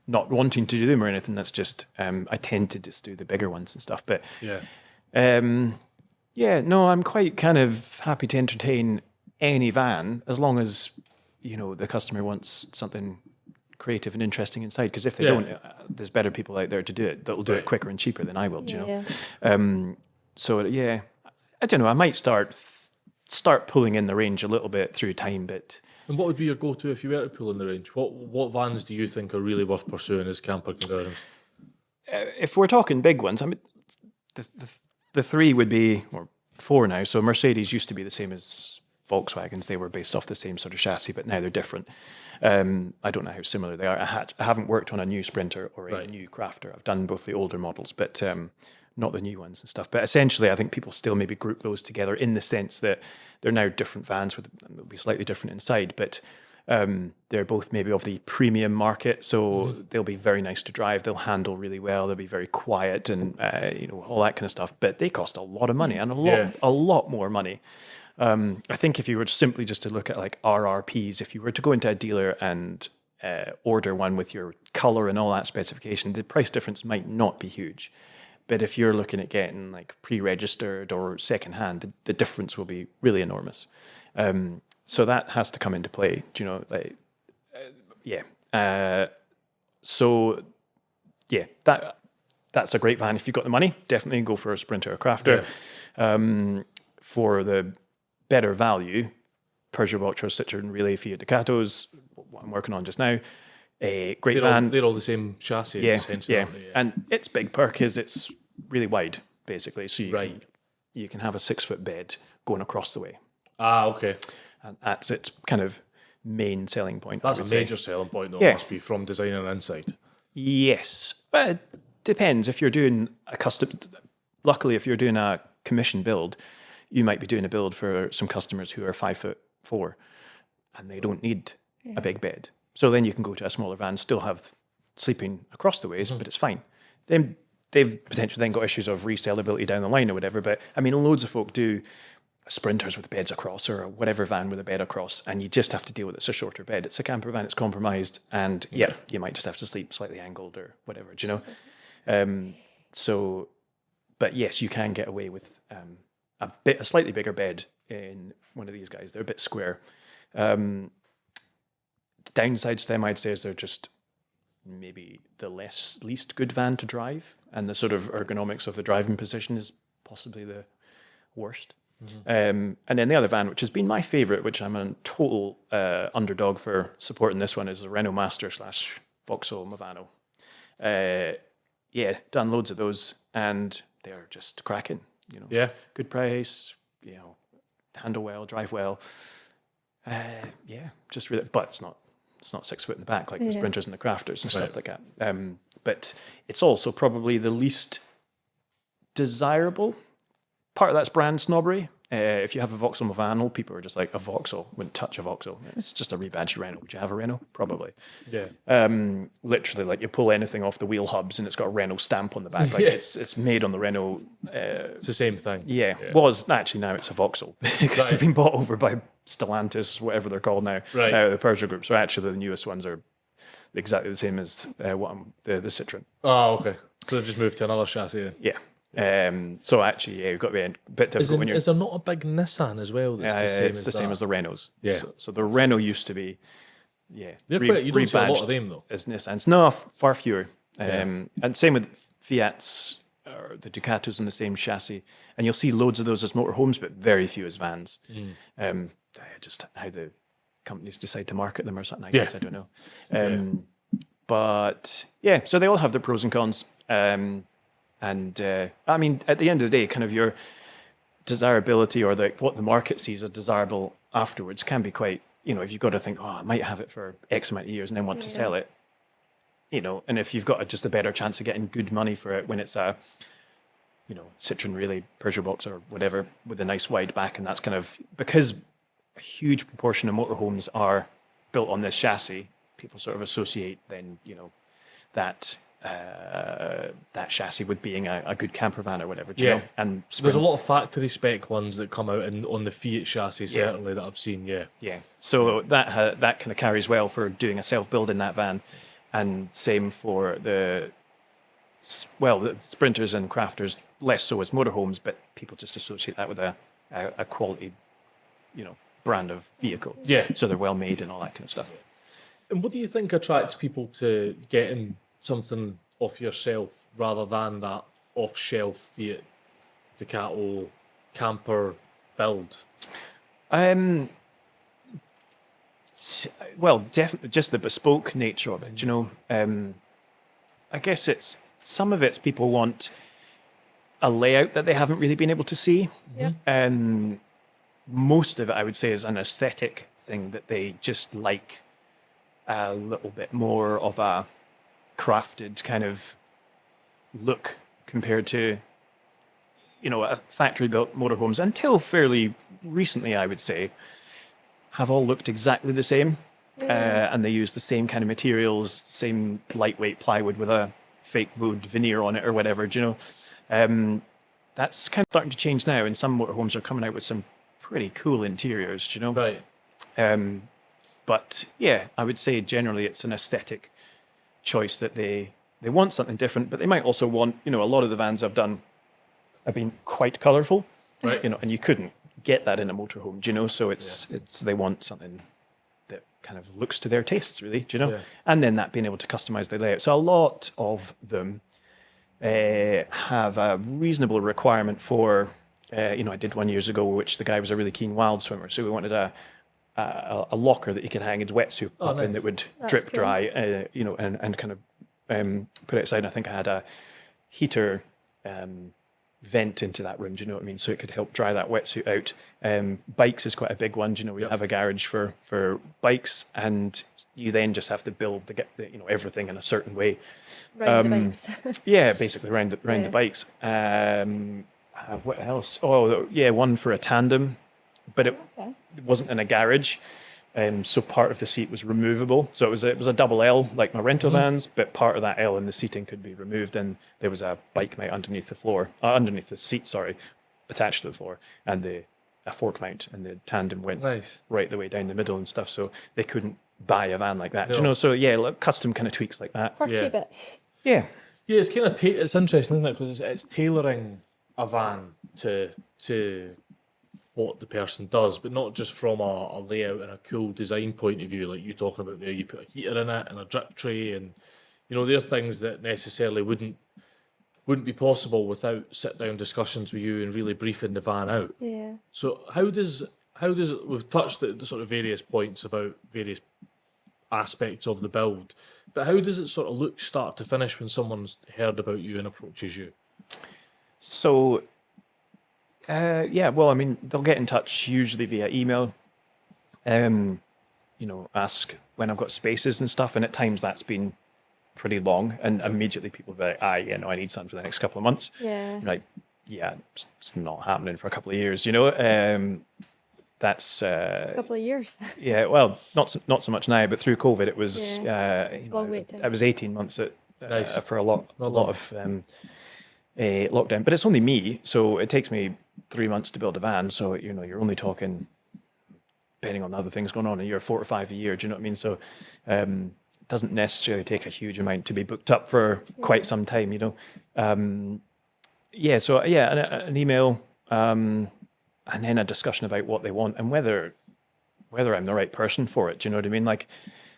not wanting to do them or anything. That's just I tend to just do the bigger ones and stuff. But no, I'm quite kind of happy to entertain any van as long as the customer wants something creative and interesting inside. Because if they don't, there's better people out there to do it that'll do it quicker and cheaper than I will. Do you know? So I don't know. I might start pulling in the range a little bit through time, but. And what would be your go-to if you were to pull in the range? What vans do you think are really worth pursuing as camper conversions? If we're talking big ones, I mean, the three would be, or four now. So Mercedes used to be the same as Volkswagens. They were based off the same sort of chassis, but now they're different. I don't know how similar they are. I haven't worked on a new Sprinter or a new Crafter. I've done both the older models, but not the new ones and stuff. But essentially, I think people still maybe group those together in the sense that they're now different vans, they'll be slightly different inside, but they're both maybe of the premium market, so they'll be very nice to drive. They'll handle really well. They'll be very quiet and all that kind of stuff. But they cost a lot of money and a lot more money. I think if you were simply just to look at like RRPs, if you were to go into a dealer and order one with your color and all that specification, the price difference might not be huge. But if you're looking at getting like pre-registered or second-hand, the difference will be really enormous. So that has to come into play. Do you know? That's a great van if you've got the money. Definitely go for a Sprinter or Crafter. Yeah. For the better value, Peugeot, Boxer, Citroen, Relay, Fiat Ducatos, what I'm working on just now. A great van. They're all the same chassis. Yeah. And its big perk is it's really wide, basically. So you can have a 6 foot bed going across the way. Ah, okay. And that's its kind of main selling point. That's a major selling point, though. It must be from designing inside. Yes, but it depends. If you're doing a custom, luckily, if you're doing a commission build, you might be doing a build for some customers who are 5'4", and they don't need a big bed. So then you can go to a smaller van, still have sleeping across the ways, but it's fine. Then they've potentially then got issues of resellability down the line or whatever. But I mean, loads of folk do Sprinters with beds across or whatever van with a bed across, and you just have to deal with it. It's a shorter bed. It's a camper van. It's compromised, and you might just have to sleep slightly angled or whatever. Do you know? But yes, you can get away with a slightly bigger bed in one of these guys. They're a bit square. The downsides to them, I'd say, is they're just maybe the least good van to drive, and the sort of ergonomics of the driving position is possibly the worst. And then the other van, which has been my favourite, which I'm a total underdog for supporting this one, is the Renault Master / Vauxhall Movano. Done loads of those, and they're just cracking. Good price. Handle well, drive well. Just really, but it's not 6 foot in the back like the Sprinters and the Crafters and stuff like that. But it's also probably the least desirable. Part of that's brand snobbery. If you have a Vauxhall Movano, people are just like, a Vauxhall, wouldn't touch a Vauxhall. It's just a rebadged Renault. Would you have a Renault? Probably. Yeah. Literally, like you pull anything off the wheel hubs and it's got a Renault stamp on the back. Like it's made on the Renault. It's the same thing. Yeah. Was actually now it's a Vauxhall because they've been bought over by Stellantis, whatever they're called now. Right. The Peugeot group. So actually, the newest ones are exactly the same as the Citroen. Oh, okay. So they've just moved to another chassis. Yeah. So actually, yeah, you've got to be a bit difficult when you're. Is there not a big Nissan as well? That's the same It's as the same that? as the Renaults. Yeah. So the Renault used to be, They're quite, you don't see a lot rebadged of them though. as Nissans. No, far fewer. And same with Fiats or the Ducatos in the same chassis. And you'll see loads of those as motorhomes, but very few as vans. Just how the companies decide to market them or something, I guess, I don't know. But yeah, so they all have their pros and cons. I mean, at the end of the day, kind of your desirability or what the market sees as desirable afterwards can be quite, if you've got to think, I might have it for X amount of years and then want to sell it, and if you've got just a better chance of getting good money for it when it's a, Citroen Relay Peugeot box or whatever with a nice wide back, and that's kind of, because a huge proportion of motorhomes are built on this chassis, people sort of associate then, that that chassis with being a good camper van or whatever, do you know? And there's a lot of factory spec ones that come out on the Fiat chassis, certainly, that I've seen, Yeah, so that kind of carries well for doing a self-build in that van, and same for the Sprinters and Crafters, less so as motorhomes, but people just associate that with a quality, brand of vehicle. Yeah. So they're well made and all that kind of stuff. And what do you think attracts people to getting something off yourself rather than that off-shelf Fiat Ducato camper build? Well, definitely just the bespoke nature of it, I guess some of it's people want a layout that they haven't really been able to see. Most of it, I would say, is an aesthetic thing that they just like a little bit more of a crafted kind of look compared to, a factory-built motorhomes. Until fairly recently, I would say, have all looked exactly the same. And they use the same kind of materials, same lightweight plywood with a fake wood veneer on it or whatever, that's kind of starting to change now, and some motorhomes are coming out with some pretty cool interiors, Right. But yeah, I would say generally it's an aesthetic choice that they want something different, but they might also want, a lot of the vans I've done have been quite colourful, Right. And you couldn't get that in a motorhome, so it's they want something that kind of looks to their tastes, really, Yeah. and then that being able to customize the layout. So a lot of them have a reasonable requirement for, I did one years ago, which the guy was a really keen wild swimmer, so we wanted a locker that you can hang his wetsuit up in nice. that would That's drip cool. dry, and kind of put it aside. And I think I had a heater vent into that room, do you know what I mean? So it could help dry that wetsuit out. Bikes is quite a big one, we have a garage for bikes, and you then just have to build everything in a certain way. Ride the bikes. Yeah, basically around the bikes. What else? Oh, yeah, one for a tandem, but it wasn't in a garage. So part of the seat was removable. So it was a double L like my rental vans, but part of that L in the seating could be removed, and there was a bike mount underneath the seat, attached to the floor, and a fork mount, and the tandem went Nice. right the way down the middle and stuff. So they couldn't buy a van like that. No. So yeah, custom kind of tweaks like that. Quirky bits. Yeah. Yeah, it's kind of it's interesting, isn't it? Because it's tailoring a van to what the person does, but not just from a layout and a cool design point of view, like you talking about there. You put a heater in it and a drip tray, and they're things that necessarily wouldn't be possible without sit down discussions with you and really briefing the van out. Yeah. So how does it? We've touched the sort of various points about various aspects of the build, but how does it sort of look start to finish when someone's heard about you and approaches you? So, well, I mean, they'll get in touch usually via email, ask when I've got spaces and stuff, and at times that's been pretty long, and immediately people will be like, I need something for the next couple of months. Yeah. Like, yeah, it's not happening for a couple of years, That's A couple of years. yeah, well, not so much now, but through COVID, it was Long wait time. I was 18 months Nice. for a lot of lockdown. But it's only me, so it takes me 3 months to build a van. So you're only talking, depending on the other things going on, a year, 4 or 5 a year. Do you know what I mean? So doesn't necessarily take a huge amount to be booked up for quite some time, you know. So an email, and then a discussion about what they want and whether I'm the right person for it. Do you know what I mean? Like,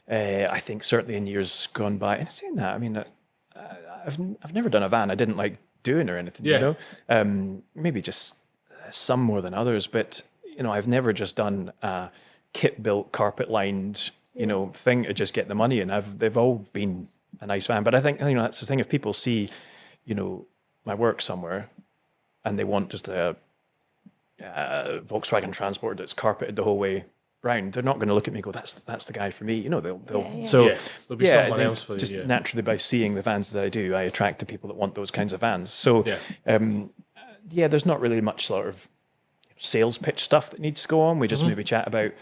I think certainly in years gone by, and saying that, I mean, I've never done a van I didn't like doing or anything, you know. Maybe just some more than others, but you know, I've never just done a kit built, carpet lined, you know, thing to just get the money in. They've all been a nice van, but I think, you know, that's the thing. If people see, you know, my work somewhere and they want just a Volkswagen Transport that's carpeted the whole way round, they're not going to look at me and go, that's the guy for me. You know, they'll So there'll be someone else for you. Just naturally by seeing the vans that I do, I attract the people that want those kinds of vans. So there's not really much sort of sales pitch stuff that needs to go on. We just maybe chat about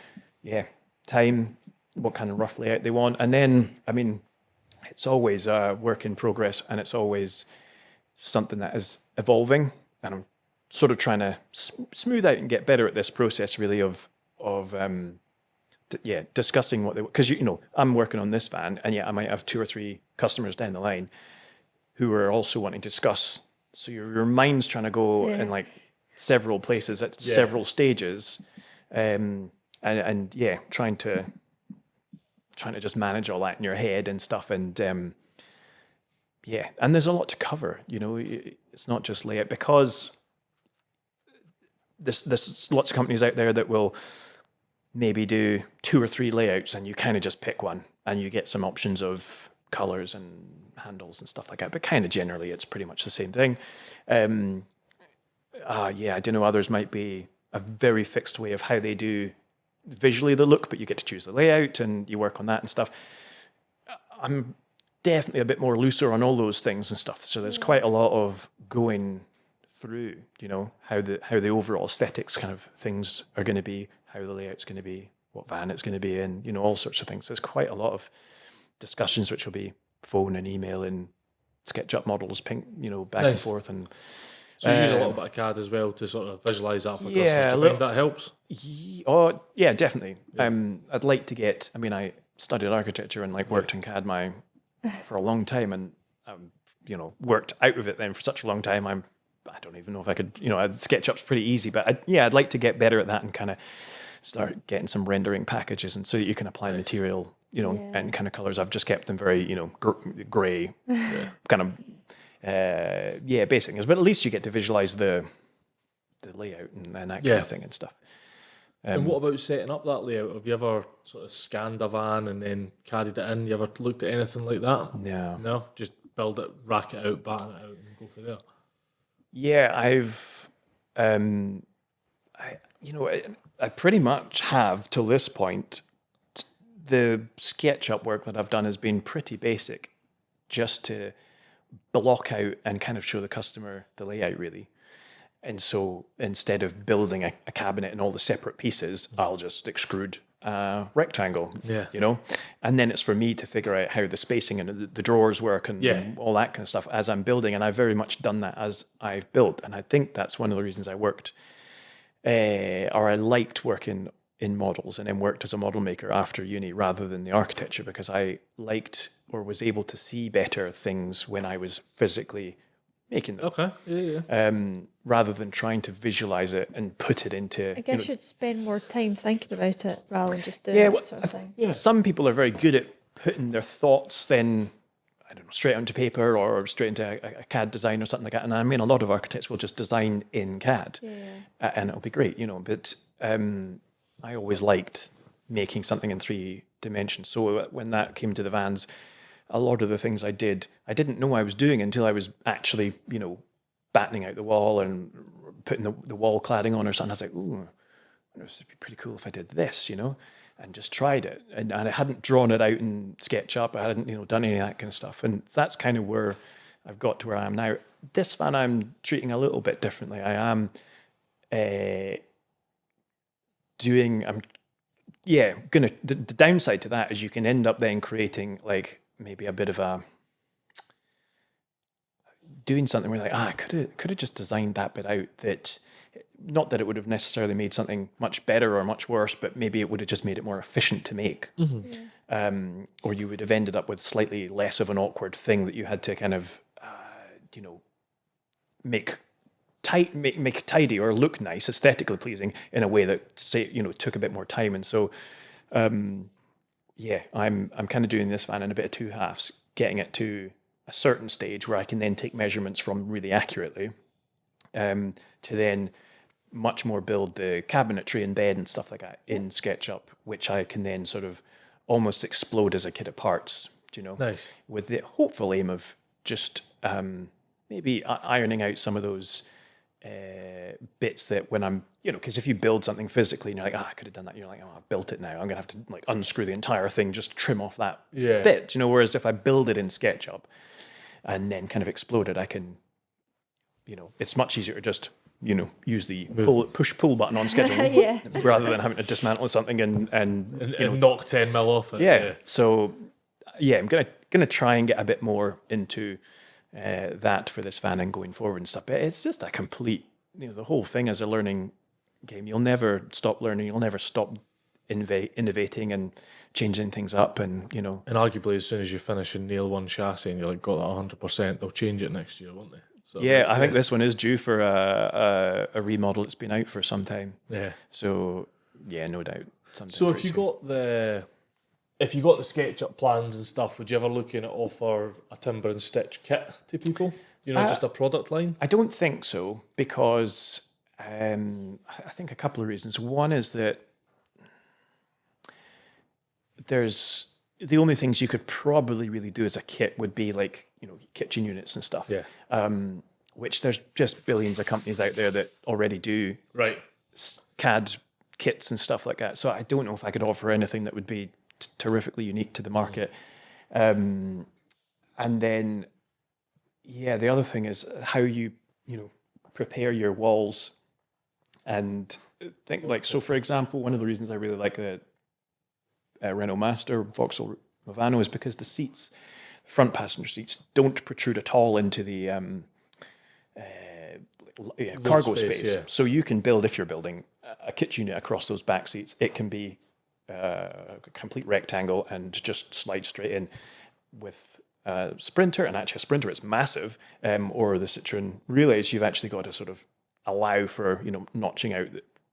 time, what kind of rough layout they want, and then I mean, it's always a work in progress, and it's always something that is evolving, and I'm sort of trying to smooth out and get better at this process, really, of discussing what they, because you know, I'm working on this van, and I might have 2 or 3 customers down the line who are also wanting to discuss. So your mind's trying to go in like several places at several stages, and trying to just manage all that in your head and stuff, and and there's a lot to cover. You know, it's not just layout, because there's lots of companies out there that will maybe do 2 or 3 layouts, and you kind of just pick one, and you get some options of colors and handles and stuff like that. But kind of generally, it's pretty much the same thing. I don't know. Others might be a very fixed way of how they do visually the look, but you get to choose the layout and you work on that and stuff. I'm definitely a bit more looser on all those things and stuff. So there's quite a lot of going through, you know, how the overall aesthetics kind of things are going to be, how the layout's going to be, what van it's going to be in, you know, all sorts of things. So there's quite a lot of discussions, which will be phone and email and SketchUp models, back and forth. And so you use a little bit of CAD as well to sort of visualize that for customers. Do you think that helps? Yeah, definitely. I'd like to get. I mean, I studied architecture and worked in CAD for a long time, and worked out of it then for such a long time. I don't even know if I could. SketchUp's pretty easy, but I'd like to get better at that and kind of start getting some rendering packages, and so that you can apply material, and kind of colors. I've just kept them very, gray, kind of. Basic things, but at least you get to visualize the layout and that kind of thing and stuff. And what about setting up that layout? Have you ever sort of scanned a van and then CAD'd it in? You ever looked at anything like that? No, just build it, rack it out, batten it out, and go for there. Yeah, I've, I pretty much have till this point. The SketchUp work that I've done has been pretty basic, just to block out and kind of show the customer the layout, really. And so instead of building a cabinet in all the separate pieces, I'll just extrude a rectangle, and then it's for me to figure out how the spacing and the drawers work and all that kind of stuff as I'm building. And I've very much done that as I've built. And I think that's one of the reasons I worked, or I liked working in models and then worked as a model maker after uni rather than the architecture, because I liked or was able to see better things when I was physically making them. Okay, rather than trying to visualize it and put it into... I guess you'd spend more time thinking about it rather than just doing that sort of thing. Some people are very good at putting their thoughts then, I don't know, straight onto paper or straight into a CAD design or something like that. And I mean, a lot of architects will just design in CAD and it'll be great, but I always liked making something in 3 dimensions. So when that came to the vans, a lot of the things I didn't know I was doing until I was actually, battening out the wall and putting the wall cladding on or something. I was like, ooh, this would be pretty cool if I did this, and just tried it. And I hadn't drawn it out in SketchUp. I hadn't, done any of that kind of stuff. And that's kind of where I've got to where I am now. This van I'm treating a little bit differently. I am the downside to that is you can end up then creating maybe a bit of doing something where I could have just designed that bit out, that not that it would have necessarily made something much better or much worse, but maybe it would have just made it more efficient to make. or you would have ended up with slightly less of an awkward thing that you had to kind of, make tidy or look nice, aesthetically pleasing in a way that, say, took a bit more time. And so, I'm kind of doing this van in a bit of two halves, getting it to a certain stage where I can then take measurements from really accurately, to then much more build the cabinetry and bed and stuff like that in SketchUp, which I can then sort of almost explode as a kit of parts, Nice. with the hopeful aim of just maybe ironing out some of those bits that when I'm, because if you build something physically and you're like, I could have done that, you're like, I built it now, I'm going to have to like unscrew the entire thing, just trim off that bit, whereas if I build it in SketchUp and then kind of explode it, I can, it's much easier to just, use the push-pull button on schedule rather than having to dismantle something and knock 10 mil off it. So, I'm gonna try and get a bit more into that for this van and going forward and stuff. But it's just a complete, the whole thing is a learning game. You'll never stop learning. You'll never stop innovating and changing things up. And and arguably, as soon as you finish and nail one chassis and you're like, got that 100%, they'll change it next year, won't they? So, I think this one is due for a remodel. It's been out for some time. Yeah. So no doubt. So if you got the SketchUp plans and stuff, would you ever look in at offer a timber and stitch kit to people? Just a product line? I don't think so, because I think a couple of reasons. One is that there's the only things you could probably really do as a kit would be like, kitchen units and stuff. Yeah. Which there's just billions of companies out there that already do CAD kits and stuff like that. So I don't know if I could offer anything that would be terrifically unique to the market. And then, the other thing is how you prepare your walls and think like, so for example, one of the reasons I really like the Renault Master Vauxhall Movano is because the seats, front passenger seats, don't protrude at all into the cargo space. Yeah. So you can build, if you're building a kitchen unit across those back seats, it can be a complete rectangle and just slide straight in with a Sprinter. And actually a Sprinter is massive, or the Citroen Relays, you've actually got to sort of allow for, notching out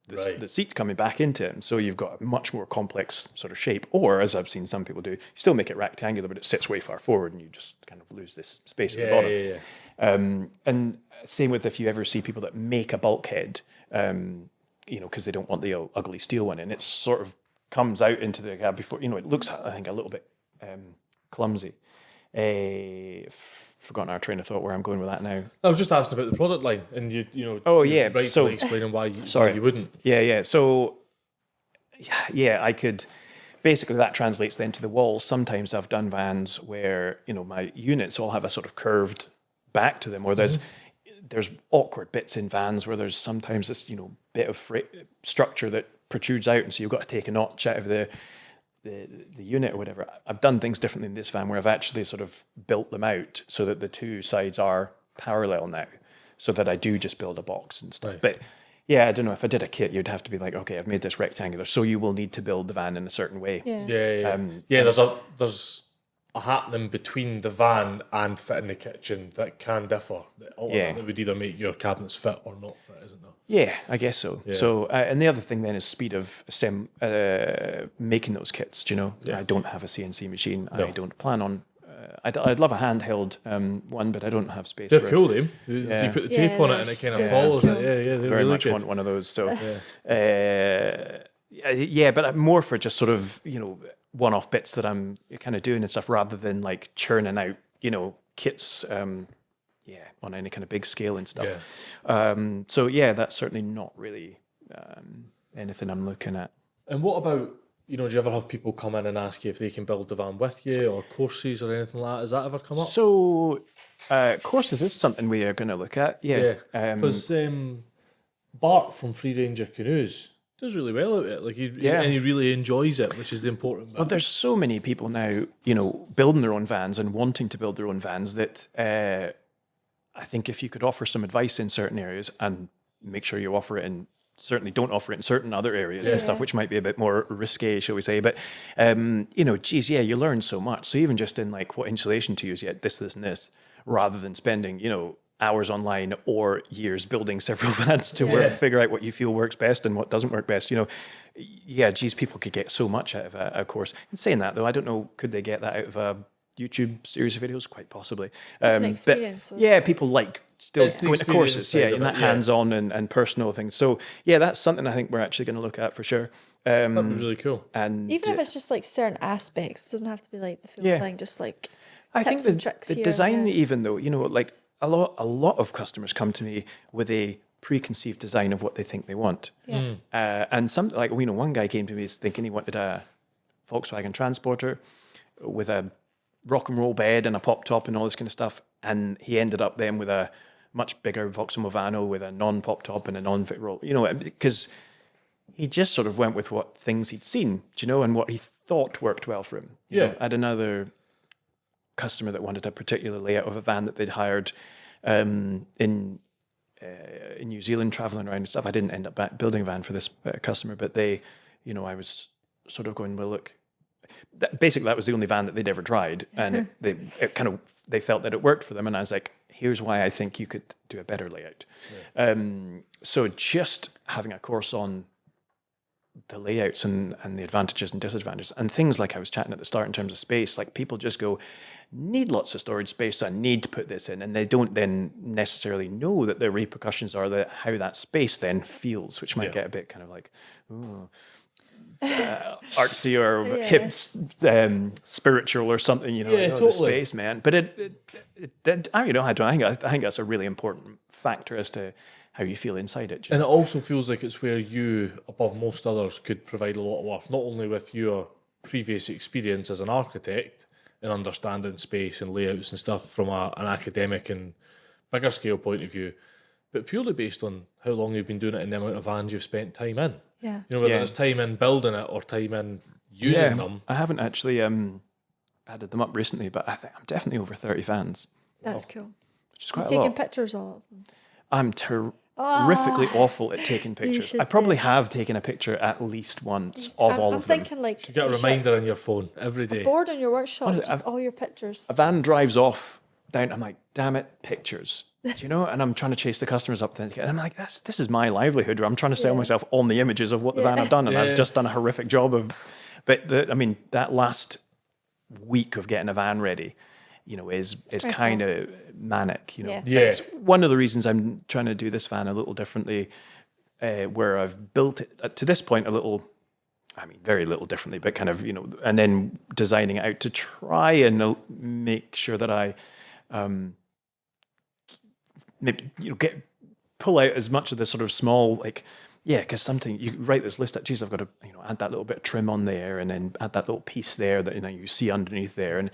the seat coming back into it. So you've got a much more complex sort of shape. Or, as I've seen some people do, you still make it rectangular, but it sits way far forward and you just kind of lose this space at the bottom. And same with if you ever see people that make a bulkhead, because they don't want the ugly steel one in. It sort of comes out into the cab before, it looks, I think, a little bit clumsy. Forgotten our train of thought where I'm going with that now. I was just asking about the product line, and rightfully explaining why you wouldn't. So I could basically, that translates then to the walls. Sometimes I've done vans where my units all have a sort of curved back to them, or there's awkward bits in vans where there's sometimes this bit of structure that protrudes out, and so you've got to take a notch out of the unit or whatever. I've done things differently in this van where I've actually sort of built them out so that the two sides are parallel now, so that I do just build a box and stuff. But I don't know, if I did a kit, you'd have to be like, okay, I've made this rectangular, so you will need to build the van in a certain way. There's a happening between the van and fitting the kitchen that can differ. That would either make your cabinets fit or not fit, isn't there? Yeah, I guess so. Yeah. So, and the other thing then is speed of making those kits. I don't have a CNC machine. No. I don't plan on. I'd love a handheld one, but I don't have space. They're cool, them. So you put the tape on it and it kind of follows it. Yeah, very really much good. Want one of those. So, but more for just sort of one-off bits that I'm kind of doing and stuff, rather than like churning out kits. On any kind of big scale and stuff. That's certainly not really anything I'm looking at. And what about, do you ever have people come in and ask you if they can build the van with you, or courses or anything like that? Has that ever come up? So courses is something we are going to look at. Because Bart from Free Ranger Canoes does really well at it. And he really enjoys it, which is the important bit. Well, there's so many people now, building their own vans and wanting to build their own vans that I think if you could offer some advice in certain areas and make sure you offer it in certainly don't offer it in certain other areas and stuff, Yeah. which might be a bit more risque, shall we say. But, geez, yeah, you learn so much. So even just in like what insulation to use, this, and this, rather than spending, hours online or years building several vans to figure out what you feel works best and what doesn't work best, geez, people could get so much out of a course. In saying that, though, I don't know, could they get that out of a YouTube series of videos? Quite possibly. An experience. But yeah, people like still It's the going to courses, experience side of that it, yeah. hands-on and personal things. So yeah, that's something I think we're actually going to look at for sure. That'd be really cool. And Even if it's just like certain aspects, it doesn't have to be like the full Yeah. thing. Just like I think tips and tricks the here and design, there. even though, like a lot of customers come to me with a preconceived design of what they think they want. Yeah. And something like, one guy came to me thinking he wanted a Volkswagen Transporter with a rock and roll bed and a pop top and all this kind of stuff. And he ended up then with a much bigger Vauxhall Movano with a non-pop top and a non-fit roll, because he just sort of went with what things he'd seen, and what he thought worked well for him. I had another customer that wanted a particular layout of a van that they'd hired in New Zealand, traveling around and stuff. I didn't end up building a van for this customer, but they, I was sort of going, well, look, basically that was the only van that they'd ever tried, and they felt that it worked for them, and I was like, here's why I think you could do a better layout. So just having a course on the layouts and the advantages and disadvantages and things like I was chatting at the start in terms of space, like people just go, need lots of storage space, so I need to put this in, and they don't then necessarily know that the repercussions are that how that space then feels, which might get a bit kind of like, ooh, artsy or hip, spiritual or something, totally. the space, man. But I think that's a really important factor as to how you feel inside it. And it also feels like it's where you, above most others, could provide a lot of worth, not only with your previous experience as an architect and understanding space and layouts and stuff from an academic and bigger scale point of view, but purely based on how long you've been doing it and the amount of vans you've spent time in. Yeah. Whether it's time in building it or time in using them. I haven't actually added them up recently, but I think I'm definitely over 30 vans, That's cool. which is You quite a taking lot. pictures all of them? I'm terrifically awful at taking pictures. should I probably be. have taken a picture at least once of I'm all of them. thinking like You get a you should- reminder on your phone every day. a board in your workshop, What- just all your pictures. A van drives off down. I'm like, damn it, pictures. And I'm trying to chase the customers up there. And I'm like, this is my livelihood. Where I'm trying to sell myself on the images of what the van I've done, and I've just done a horrific job of. But that last week of getting a van ready, is Stressful. kind of manic. Yeah. It's one of the reasons I'm trying to do this van a little differently, where I've built it to this point a little. I mean, very little differently, but kind of, and then designing it out to try and make sure that I, maybe, pull out as much of the sort of small, because something you write this list out, geez, I've got to, add that little bit of trim on there, and then add that little piece there that, you see underneath there. And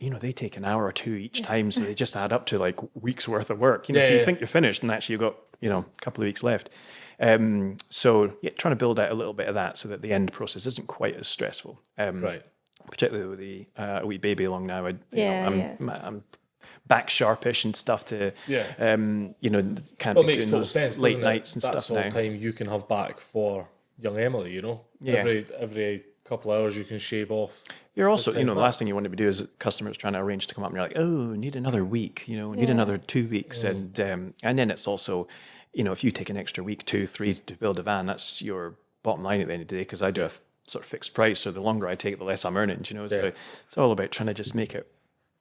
they take an hour or two each time, so they just add up to like weeks worth of work. So you think you're finished, and actually you've got, a couple of weeks left. So trying to build out a little bit of that so that the end process isn't quite as stressful. Right. Particularly with the wee baby along now. I'm back sharpish and stuff to, can't Well, be it makes doing total those sense. late doesn't nights it? and That's stuff all now. time you can have back for young Emily. Yeah. Every couple of hours you can shave off. You're also, time the back. last thing you want to do is customers trying to arrange to come up, and you're like, oh, need another week, need another 2 weeks, and then it's also, if you take an extra week, 2, 3 to build a van, that's your bottom line at the end of the day. Because I do a sort of fixed price, so the longer I take, the less I'm earning. So it's all about trying to just make it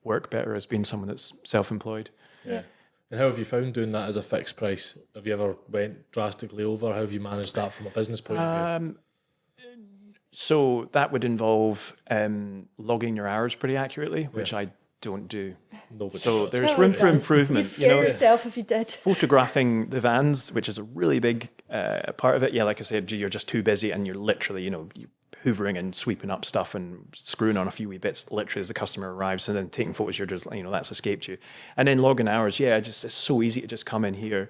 work better as being someone that's self-employed. Yeah. And how have you found doing that as a fixed price? Have you ever went drastically over? How have you managed that from a business point of view? So that would involve logging your hours pretty accurately, which I don't do. Nobody So does. there's No room one for does. improvement. You'd scare yourself if you did. Photographing the vans, which is a really big part of it. Yeah, like I said, you're just too busy, and you're literally, you hoovering and sweeping up stuff and screwing on a few wee bits literally as the customer arrives, and then taking photos. You're just, that's escaped you. And then logging hours. Yeah, it's so easy to just come in here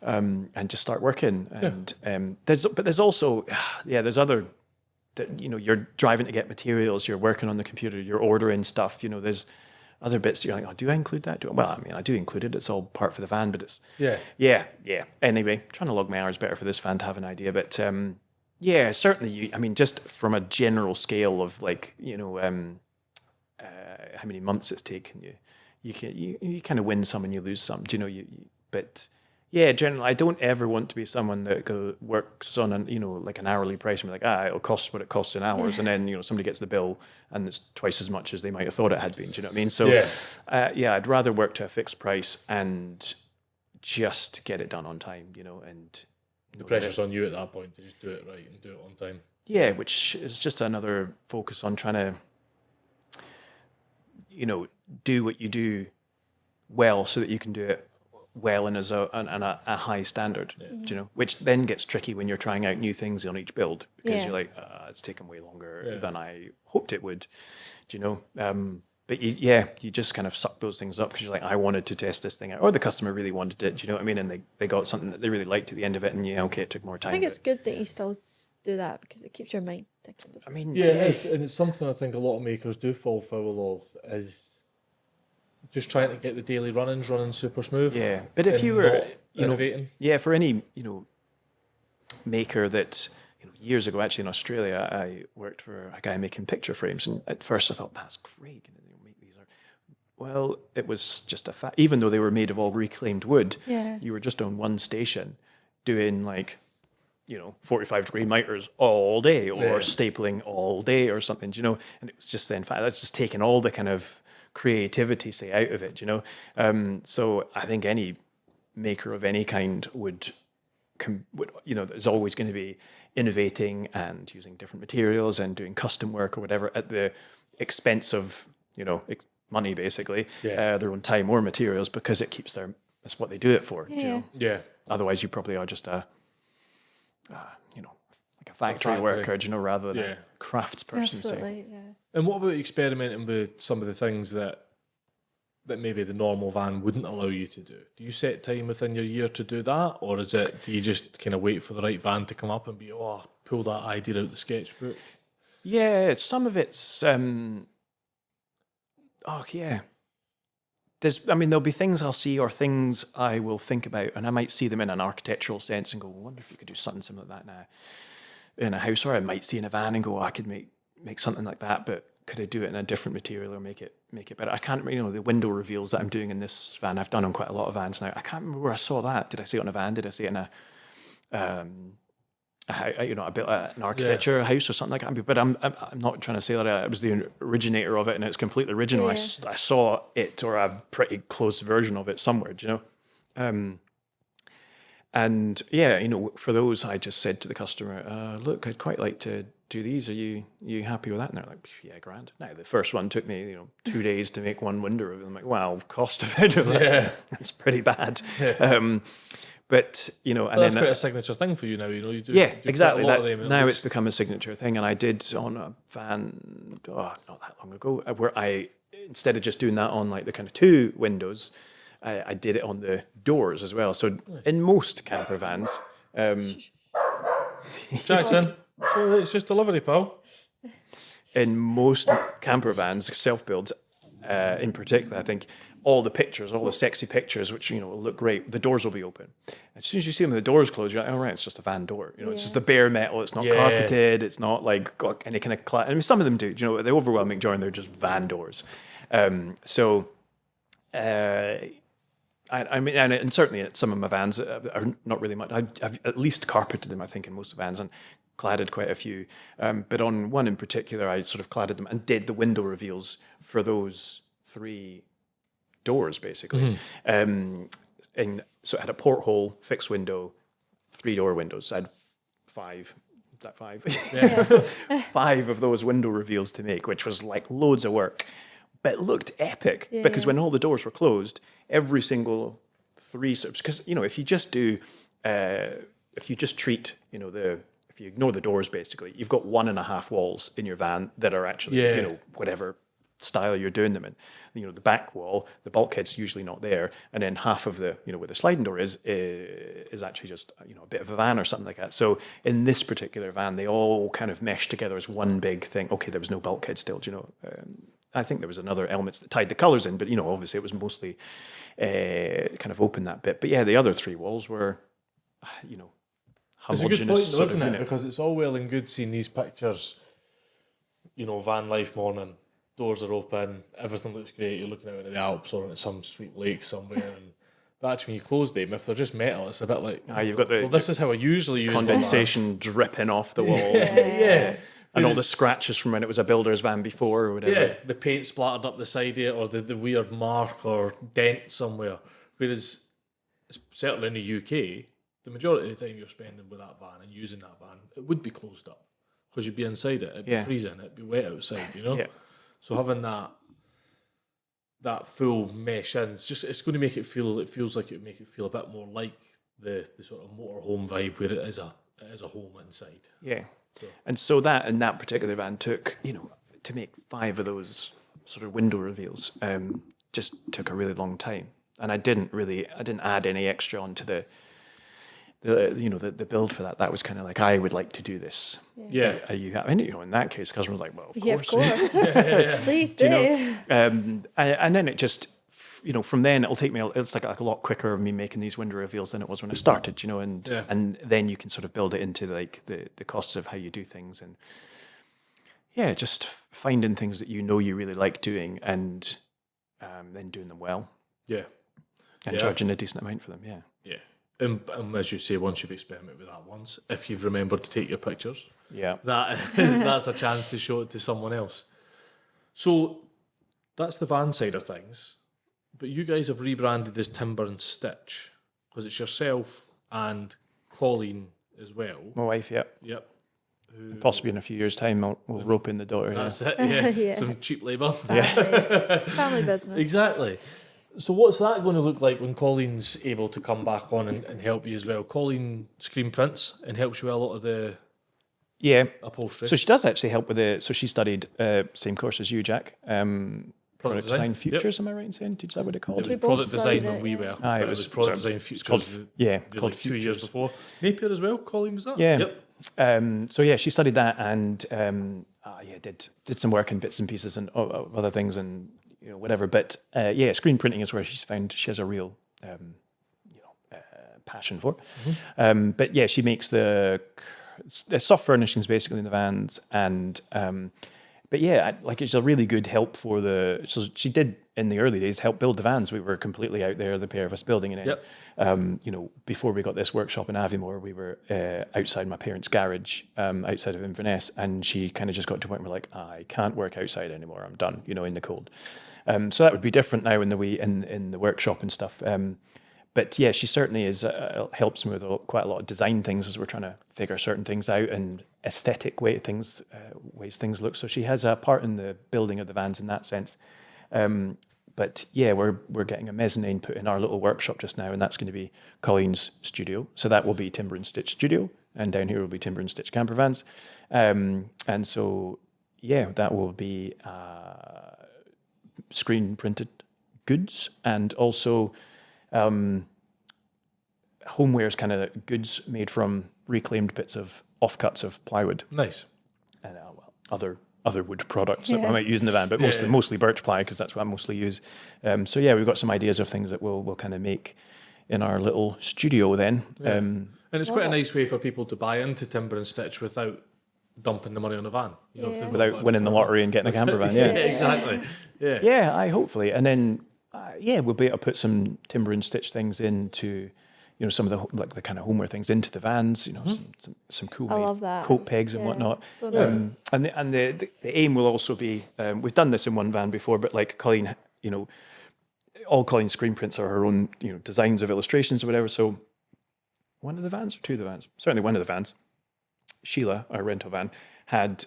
and just start working. And there's also, there's other. That you're driving to get materials, you're working on the computer, you're ordering stuff. There's other bits you're like, oh, do I include that? Well, I mean, I do include it. It's all part for the van, but it's Yeah. yeah. Anyway, trying to log my hours better for this van to have an idea, but yeah, certainly. I mean, just from a general scale of like, how many months it's taken you kind of win some and you lose some. Do you know but yeah, generally, I don't ever want to be someone that works on like an hourly price and be like, it'll cost what it costs in hours, and then somebody gets the bill and it's twice as much as they might have thought it had been. Do you know what I mean? So I'd rather work to a fixed price and just get it done on time. And the pressure's on you at that point to just do it right and do it on time. Yeah, which is just another focus on trying to do what you do well so that you can do it well and as a high standard, which then gets tricky when you're trying out new things on each build, because you're like, it's taken way longer than I hoped it would, but you just kind of suck those things up because you're like, I wanted to test this thing out, or the customer really wanted it, do you know what I mean? And they got something that they really liked at the end of it, and okay, it took more time. I think it's good that you still do that because it keeps your mind ticking. I mean, yeah, and it's something I think a lot of makers do fall foul of, is just trying to get the daily run-ins running super smooth. Yeah, but if you were innovating, for any maker that years ago, actually in Australia, I worked for a guy making picture frames, and at first I thought, that's great. Make these well, it was just a fact. Even though they were made of all reclaimed wood, you were just on one station doing 45-degree miters all day, or stapling all day, or something. And it was just then, that's just taking all the kind of creativity, say, out of it. So I think any maker of any kind would there's always going to be innovating and using different materials and doing custom work or whatever at the expense of money, basically, their own time or materials, because it keeps that's what they do it for. Otherwise you probably are just like a factory worker, rather than a crafts person. Absolutely, And what about experimenting with some of the things that maybe the normal van wouldn't allow you to do? Do you set time within your year to do that, or do you just kind of wait for the right van to come up and pull that idea out the sketchbook? Yeah, some of it's there'll be things I'll see or things I will think about, and I might see them in an architectural sense and go, I wonder if you could do something similar to that now in a house, or I might see in a van and go, I could make something like that, but could I do it in a different material or make it better? I can't remember, the window reveals that I'm doing in this van. I've done on quite a lot of vans now. I can't remember where I saw that. Did I see it on a van? Did I see it in I built an architecture house or something like that. But I'm not trying to say that I was the originator of it and it's completely original. I saw it, or a pretty close version of it somewhere, And for those, I just said to the customer, look, I'd quite like to do these. Are you happy with that? And they're like, yeah, grand. Now, the first one took me, 2 days to make one window. I'm like, wow, cost effective. That's pretty bad. But, and that's then, quite a signature thing for you now, you do. Yeah, do exactly. quite a lot of them, now it's become a signature thing. And I did on a van, not that long ago, where I, instead of just doing that on like the kind of 2 windows, I did it on the doors as well. So in most camper vans, Jaxson, so it's just delivery, pal. In most camper vans, self-builds in particular, I think all the pictures, all the sexy pictures, which will look great, the doors will be open. As soon as you see them, the doors close, you're like, oh right, it's just a van door. It's just a bare metal. It's not carpeted. It's not like got any kind of I mean, some of them do. The overwhelming majority, they're just van doors. I mean, and certainly some of my vans are not really much. I've at least carpeted them, I think, in most vans, and cladded quite a few. But on one in particular, I sort of cladded them and did the window reveals for those 3 doors, basically. And so I had a porthole, fixed window, 3 door windows. I had 5. Is that 5? Yeah. 5 of those window reveals to make, which was like loads of work. But it looked epic because when all the doors were closed, every single 3, because if you just do, if you just treat, if you ignore the doors, basically, you've got 1.5 walls in your van that are actually, whatever style you're doing them in. The back wall, the bulkhead's usually not there, and then half of the, where the sliding door is actually just, a bit of a van or something like that. So in this particular van, they all kind of meshed together as one big thing. Okay, there was no bulkhead still, I think there was another elements that tied the colours in, but obviously it was mostly kind of open that bit. But yeah, the other 3 walls were, It's a good homogeneous point, though, sort isn't of it? unit. Because it's all well and good seeing these pictures, van life morning, doors are open, everything looks great, you're looking out into the Alps or into some sweet lake somewhere, but actually when you close them, if they're just metal, it's a bit like, You've got this is how I usually use condensation dripping off the walls. Yeah. And all the scratches from when it was a builder's van before or whatever. Yeah, the paint splattered up the side of it, or the weird mark or dent somewhere. Whereas, certainly in the UK, the majority of the time you're spending with that van and using that van, it would be closed up because you'd be inside it, it'd be freezing, it'd be wet outside, Yeah. So having that full mesh in, it's going to make it feels like it would make it feel a bit more like the sort of motorhome vibe where it is a home inside. Yeah. And so that in that particular van took, to make 5 of those sort of window reveals, just took a really long time. And I didn't add any extra onto the build for that. That was kind of like, I would like to do this. Yeah. In that case, customer was like, well, of Yeah, course. of course. Please do. And then it just, from then it'll take me, it's like a lot quicker of me making these window reveals than it was when I started, and then you can sort of build it into like the costs of how you do things, and just finding things that you really like doing, and then doing them well. Yeah. And charging a decent amount for them, yeah. Yeah. And as you say, once you've experimented with that once, if you've remembered to take your pictures, that's a chance to show it to someone else. So that's the van side of things. But you guys have rebranded as Timber and Stitch because it's yourself and Colleen as well. My wife, yeah. Yep. Possibly in a few years' time, we'll rope in the daughter. That's it, yeah. Yeah. Some cheap labour. Family business. Exactly. So what's that going to look like when Colleen's able to come back on and help you as well? Colleen screen prints and helps you with a lot of the upholstery. So she does actually help with so she studied same course as you, Jack. Product Design Futures, am I right in saying? Is that what it called? It was We both Product Design studied when it, we yeah. were. It It was was Product Design Futures. Called like 2 years Futures. before. Napier as well, Colleen was that? Yeah. Yep. So she studied that and did some work in bits and pieces and other things and whatever. But screen printing is where she's found she has a real passion for. Mm-hmm. But she makes the soft furnishings basically in the vans and. But it's a really good help for so she did in the early days help build the vans. We were completely out there, the pair of us building it. Yep. Before we got this workshop in Aviemore, we were outside my parents' garage, outside of Inverness, and she kind of just got to a point where like, I can't work outside anymore. I'm done, in the cold. So that would be different now in the workshop and stuff. But she certainly helps me with quite a lot of design things as we're trying to figure certain things out and aesthetic ways things look. So she has a part in the building of the vans in that sense. But we're getting a mezzanine put in our little workshop just now, and that's going to be Colleen's studio. So that will be Timber and Stitch Studio, and down here will be Timber and Stitch camper vans. And so that will be screen printed goods and also. Homeware's kind of goods made from reclaimed bits of offcuts of plywood. Nice. And other wood products that I might use in the van, but mostly birch ply because that's what I mostly use. We've got some ideas of things that we'll kind of make in our little studio then. Yeah. And it's quite a nice way for people to buy into Timber and Stitch without dumping the money on a van. If they've without winning the lottery and getting a camper van. Yeah, exactly. Yeah. Yeah, hopefully. And then we'll be able to put some Timber and Stitch things into, some of the kind of homeware things into the vans. Some cool I love that. coat pegs and whatnot. So nice. And the aim will also be we've done this in one van before, but like Colleen, all Colleen's screen prints are her own, designs of illustrations or whatever. So one of the vans or two of the vans, certainly one of the vans, Sheila, our rental van, had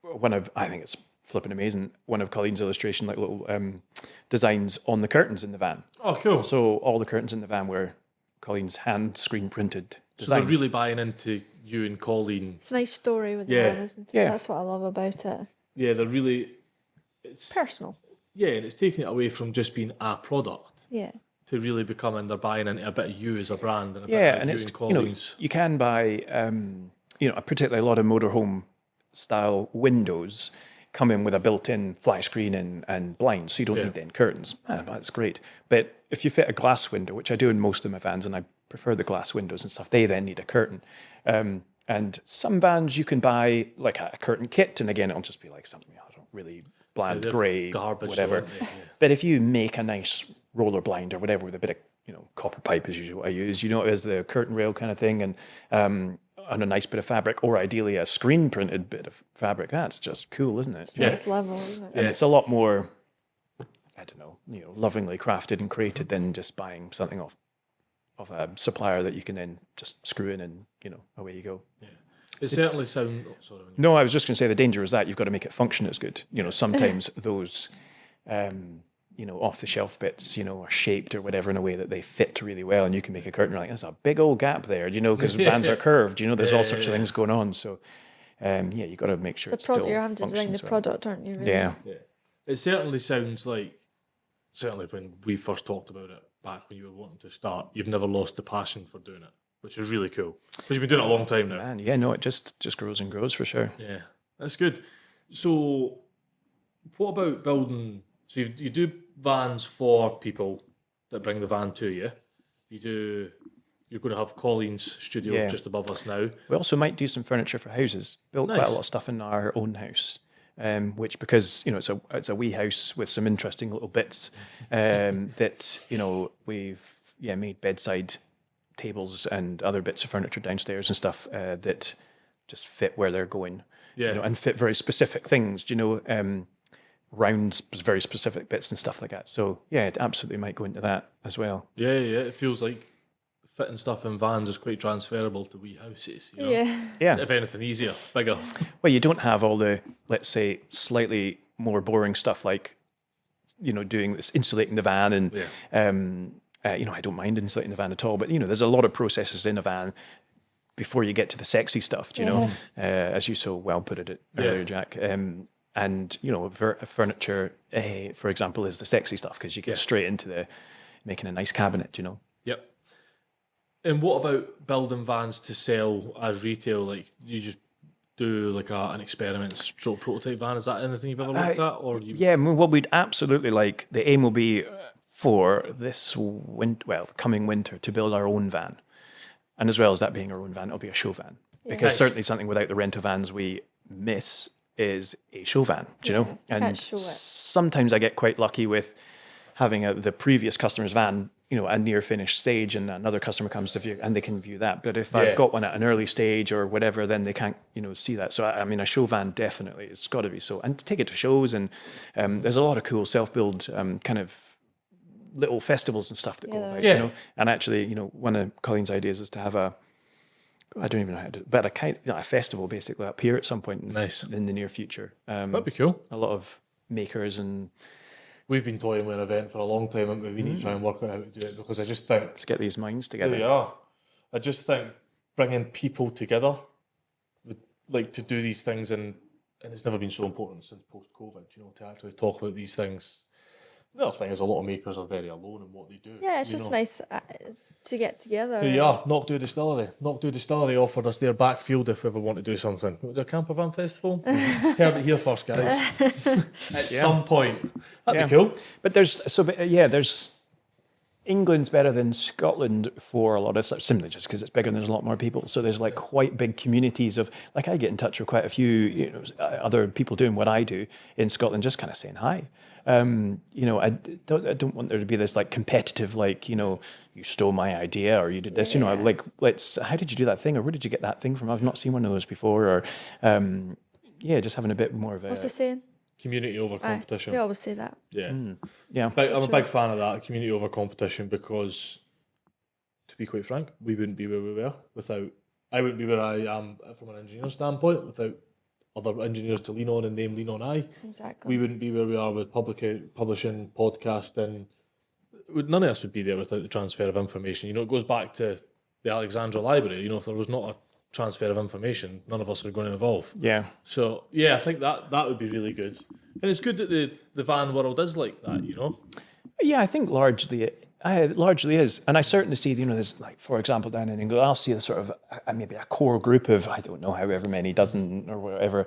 one of, I think it's flipping amazing, one of Colleen's illustration, like little designs on the curtains in the van. Oh, cool. So all the curtains in the van were Colleen's hand screen printed So design. they're really buying into you and Colleen. It's a nice story with the van, isn't it? Yeah. That's what I love about it. Yeah, they're really... It's Personal. Yeah, and it's taking it away from just being a product Yeah. to really becoming, they're buying into a bit of you as a brand and a bit Yeah, of and you it's, and Colleen's. you can buy, particularly a lot of motorhome style windows come in with a built-in flat screen and blinds, so you don't need then curtains. That's great. But if you fit a glass window, which I do in most of my vans, and I prefer the glass windows and stuff, they then need a curtain. And some vans you can buy like a curtain kit, and again, it'll just be like something, I don't know, really bland grey, garbage, whatever. But if you make a nice roller blind or whatever with a bit of, copper pipe is usually what I use, as the curtain rail kind of thing, and on a nice bit of fabric, or ideally a screen printed bit of fabric, that's just cool, isn't it? It's next level, isn't it? And it's a lot more, I don't know, lovingly crafted and created than just buying something off a supplier that you can then just screw in and, away you go. Yeah. It certainly sounds... No, I was just going to say the danger is that you've got to make it function as good. Sometimes those, off-the-shelf bits, are shaped or whatever in a way that they fit really well, and you can make a curtain like, there's a big old gap there, because vans are curved, there's all sorts of things going on. So, you've got to make sure you're having to design the product, aren't you? Really? Yeah. It certainly sounds like, certainly when we first talked about it back when you were wanting to start, you've never lost the passion for doing it, which is really cool. Because you've been doing it a long time now. Man, yeah, no, it just grows and grows for sure. Yeah, that's good. So, what about building? So you do vans for people that bring the van to you. You're going to have Colleen's studio just above us now. We also might do some furniture for houses. Built quite a lot of stuff in our own house. Which, because it's a wee house with some interesting little bits that we've made bedside tables and other bits of furniture downstairs and stuff that just fit where they're going, and fit very specific things, round very specific bits and stuff like that. So it absolutely might go into that as well. Yeah, it feels like fitting stuff in vans is quite transferable to wee houses. Yeah. If anything, easier, bigger. Well, you don't have all the, let's say, slightly more boring stuff like, doing this, insulating the van, and I don't mind insulating the van at all. But there's a lot of processes in a van before you get to the sexy stuff. As you so well put it earlier, Jack. And furniture, for example, is the sexy stuff because you get straight into the making a nice cabinet. Yep. And what about building vans to sell as retail? Like, you just do like an experiment stroke prototype van? Is that anything you've ever looked at? Or what we'd absolutely like, the aim will be for this coming winter to build our own van. And as well as that being our own van, it'll be a show van. Because certainly something without the rental vans we miss is a show van, do you know? And sometimes I get quite lucky with having the previous customer's van, a near finished stage, and another customer comes to view and they can view that. But if I've got one at an early stage or whatever, then they can't, see that. So I mean, a show van definitely, it's got to be so. And to take it to shows, and there's a lot of cool self-build kind of little festivals and stuff that go about, And actually, one of Colleen's ideas is to have I don't even know how to do it, but a festival basically up here at some point in the near future. That'd be cool. A lot of makers, and we've been toying with an event for a long time, and we need to try and work out how to do it, because I just think... Let's get these minds together. There we are. I just think bringing people together, like to do these things, and it's never been so important since post-COVID, to actually talk about these things. The other thing is a lot of makers are very alone in what they do. Yeah, it's just nice to get together. Here you are, Knockdo Distillery. Knockdo Distillery offered us their backfield if we ever want to do something. The Camper Van Festival? Heard it here first, guys. At some point. That'd be cool. But there's England's better than Scotland for a lot of stuff, simply just because it's bigger and there's a lot more people. So there's like quite big communities of, like, I get in touch with quite a few other people doing what I do in Scotland, just kind of saying hi. I don't want there to be this like competitive, like, you stole my idea or you did this, how did you do that thing, or where did you get that thing from? I've not seen one of those before, or just having a bit more of a... What's he saying? Community over competition. We always say that. Yeah. Yeah. I'm a big fan of that, community over competition, because, to be quite frank, we wouldn't be where we were without... I wouldn't be where I am from an engineer standpoint without other engineers to lean on, and them lean on I. Exactly. We wouldn't be where we are with publishing, podcasting. None of us would be there without the transfer of information. It goes back to the Alexandra Library. If there was not a transfer of information, none of us are going to evolve. Yeah. So, I think that would be really good. And it's good that the van world is like that, Yeah, I think largely is. And I certainly see, there's, like, for example, down in England, I'll see a sort of maybe a core group of, I don't know, however many dozen or whatever,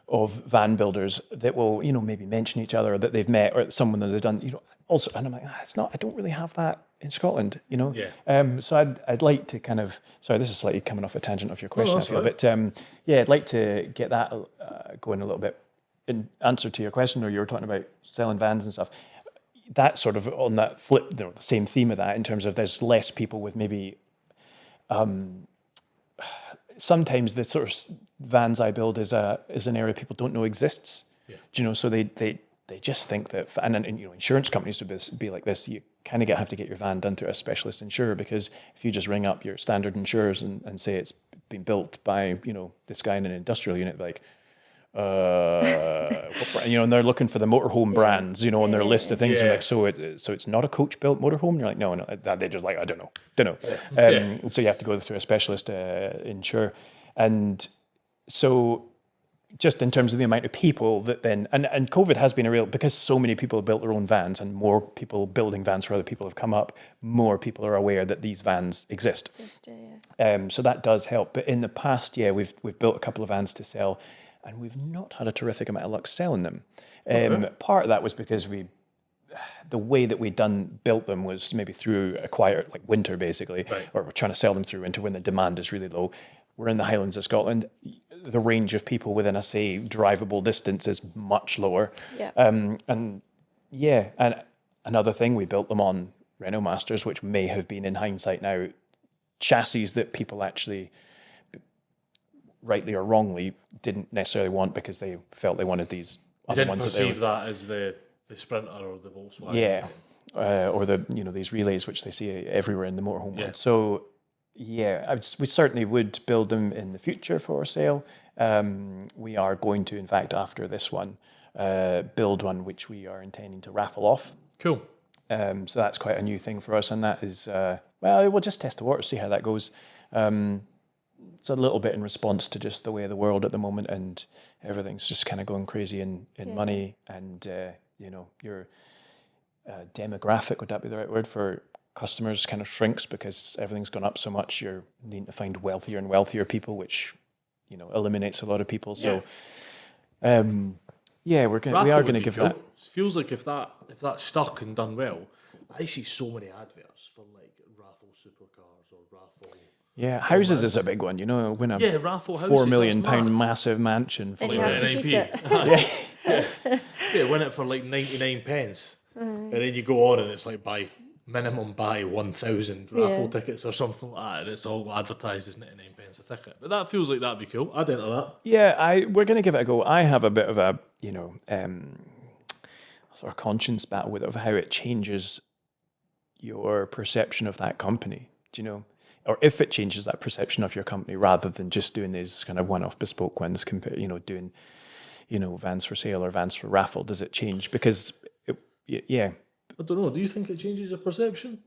of van builders that will, maybe mention each other, or that they've met, or someone that they've done, also, and I'm like, I don't really have that in Scotland, Yeah. So I'd like to kind of, sorry, this is slightly coming off a tangent of your question, I that's feel, fine. but yeah, I'd like to get that going a little bit. In answer to your question, or you were talking about selling vans and stuff, that sort of on that flip, the same theme of that, in terms of there's less people with maybe, sometimes the sort of vans I build is an area people don't know exists. Yeah. So they just think that, and insurance companies would be like this. You kind of have to get your van done to a specialist insurer, because if you just ring up your standard insurers and say it's been built by this guy in an industrial unit, like, and they're looking for the motorhome brands, on their list of things. Yeah. And like, so it's not a coach built motorhome. And you're like, no, they're just like, I don't know. So you have to go through a specialist insurer, and so just in terms of the amount of people that then, and COVID has been a real, because so many people have built their own vans and more people building vans for other people have come up, more people are aware that these vans exist. So that does help. But in the past, we've built a couple of vans to sell, and we've not had a terrific amount of luck selling them. Part of that was because the way that we'd built them was maybe through a quiet, like winter basically, or we're trying to sell them through winter when the demand is really low. We're in the Highlands of Scotland. The range of people within a, say, drivable distance is much lower. And another thing, we built them on Renault Masters, which may have been, in hindsight now, chassis that people actually, rightly or wrongly, didn't necessarily want, because they felt they wanted these other ones. Didn't perceive that as the Sprinter or the Volkswagen. Yeah, or these relays which they see everywhere in the motorhome world. So we certainly would build them in the future for sale. We are going to, in fact, after this one, build one which we are intending to raffle off. Cool. So that's quite a new thing for us, and that is, we'll just test the water, see how that goes. It's a little bit in response to just the way of the world at the moment, and everything's just kind of going crazy in money, and your demographic, would that be the right word, for customers kind of shrinks because everything's gone up so much. You're needing to find wealthier and wealthier people, which eliminates a lot of people. So we are going to give that. Feels like if that stuck and done well, I see so many adverts for like raffle supercars or raffle. Yeah, houses is a big one. Win a raffle houses, £4 million massive mansion for and you have to heat it. Win it for like 99 pence, and then you go on and it's like buy 1,000 raffle tickets or something like that, and it's all advertised as 99 pence a ticket. But that feels like that'd be cool. I'd enter that. Yeah, we're going to give it a go. I have a bit of a sort of conscience battle with it, of how it changes your perception of that company. Or if it changes that perception of your company, rather than just doing these kind of one-off bespoke ones, doing vans for sale or vans for raffle. Does it change? Because I don't know. Do you think it changes your perception?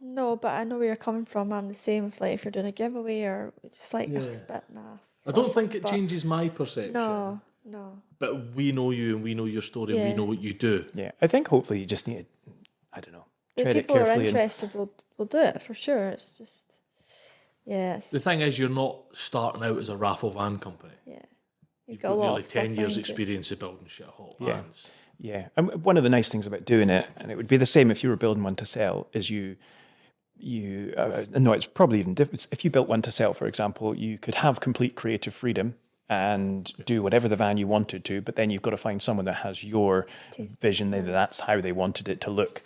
No, but I know where you're coming from. I'm the same. If you're doing a giveaway or just like, it's a bit naff. I don't think it changes my perception. No. But we know you and we know your story and we know what you do. Yeah, I think hopefully you just need to, I don't know, tread it people carefully. People are interested will do it for sure. It's just, The thing is, you're not starting out as a raffle van company. Yeah. You've got nearly 10 years experience of building shit hot vans. Yeah, and one of the nice things about doing it, and it would be the same if you were building one to sell, is no, it's probably even different. If you built one to sell, for example, you could have complete creative freedom and do whatever the van you wanted to, but then you've got to find someone that has your vision, that's how they wanted it to look.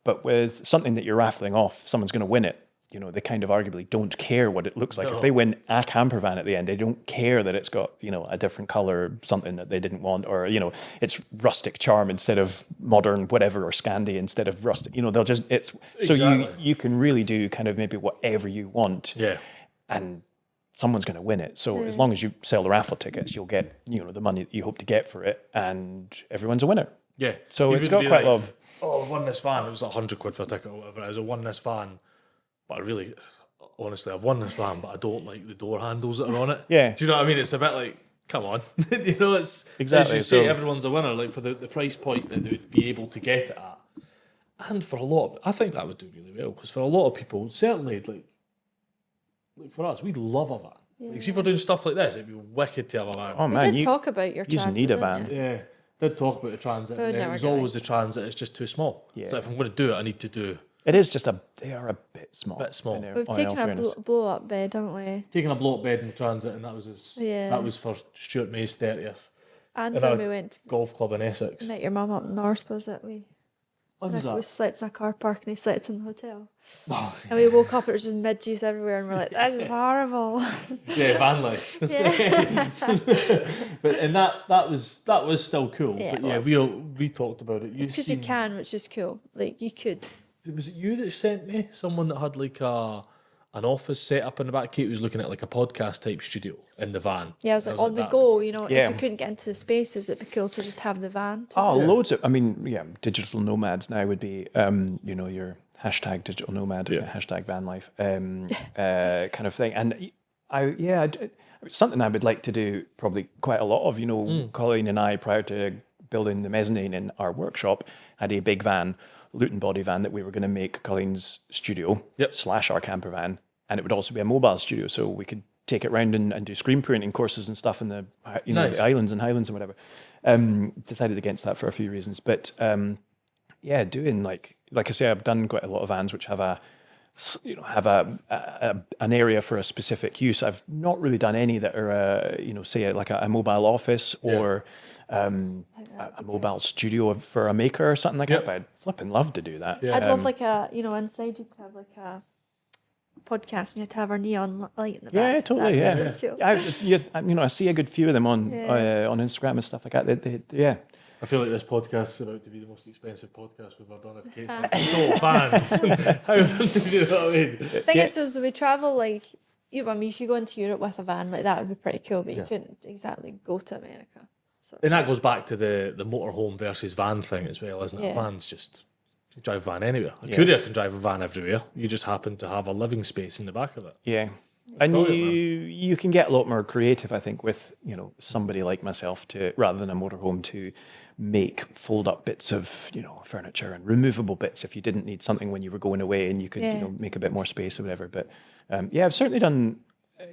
But with something that you're raffling off, someone's going to win it. They kind of arguably don't care what it looks like. No. If they win a camper van at the end, they don't care that it's got, a different color, something that they didn't want, or, it's rustic charm instead of modern whatever, or Scandi instead of rustic, they'll just, so you can really do kind of maybe whatever you want. Yeah. And someone's going to win it. So as long as you sell the raffle tickets, you'll get, the money that you hope to get for it, and everyone's a winner. Yeah. So it's got quite a lot of... I won this van. It was £100 for a ticket or whatever. I won this van. But honestly, I've won this van, but I don't like the door handles that are on it. Yeah. Do you know what I mean? It's a bit like, come on. It's exactly. As you say, everyone's a winner, like for the price point that they would be able to get it at. And for a lot of, I think that would do really well, because for a lot of people, certainly like for us, we'd love a van. Like, see, if we're doing stuff like this, it'd be wicked to have a van. Oh We man, did talk about your you just transit, need a didn't van. you? Yeah, did talk about the transit. But And it never was get always it. the transit. It's just too small. Yeah. So if I'm going to do it, I need to do It is just they are a bit small. Bit small. in We've all taken a fairness. blow up bed, haven't we? taking a blow up bed in transit, and that was Yeah. that was for Stuart May's 30th And And when I- we went golf club in Essex. to meet your mum up north, was it? We When was we that? slept in a car park and they slept in the hotel. Oh, And we woke up, it was just midges everywhere, and we're like, this is horrible. yeah, van life. yeah. But and that was still cool. Yeah, but it yeah, was. we talked about it. It's because you can, which is cool. Like, you could. Was it you that sent me someone that had like an office set up in the back? Kate was looking at like a podcast type studio in the van. Yeah, I was like, on the that- go, you know, Yeah. if we couldn't get into the spaces, it'd be cool to just have the van. To Oh, do. loads of. I mean, yeah, digital nomads now would be, your hashtag digital nomad, hashtag van life, kind of thing. And it's something I would like to do probably quite a lot of. You know, Colleen and I, prior to building the mezzanine in our workshop, had a big van, Luton body van, that we were going to make Colleen's studio / our camper van, and it would also be a mobile studio, so we could take it round and do screen printing courses and stuff in the Nice. the islands and highlands and whatever. Decided against that for a few reasons, but doing like I say, I've done quite a lot of vans which have an area for a specific use. I've not really done any that are say like a mobile office or a mobile studio for a maker or something like that. But I'd flipping love to do that. Yeah. I'd love like a, inside you could have like a podcast and you have to have our neon light in the back. Yeah, so totally. that'd be Yeah, so cool. I see a good few of them on Yeah. on Instagram and stuff like that. They I feel like this podcast is about to be the most expensive podcast we've ever done. If Kate's like, so fans, how you know what I mean? Thing is, so we travel like, I mean, if you go into Europe with a van, like that would be pretty cool, but you couldn't exactly go to America. So And that goes back to the motorhome versus van thing as well, isn't it? Yeah. A van's just you drive a van anywhere. A courier can drive a van everywhere. You just happen to have a living space in the back of it. Yeah. And brilliant, you can get a lot more creative, I think, with somebody like myself to rather than a motorhome to make fold up bits of furniture and removable bits if you didn't need something when you were going away and you could make a bit more space or whatever. But I've certainly done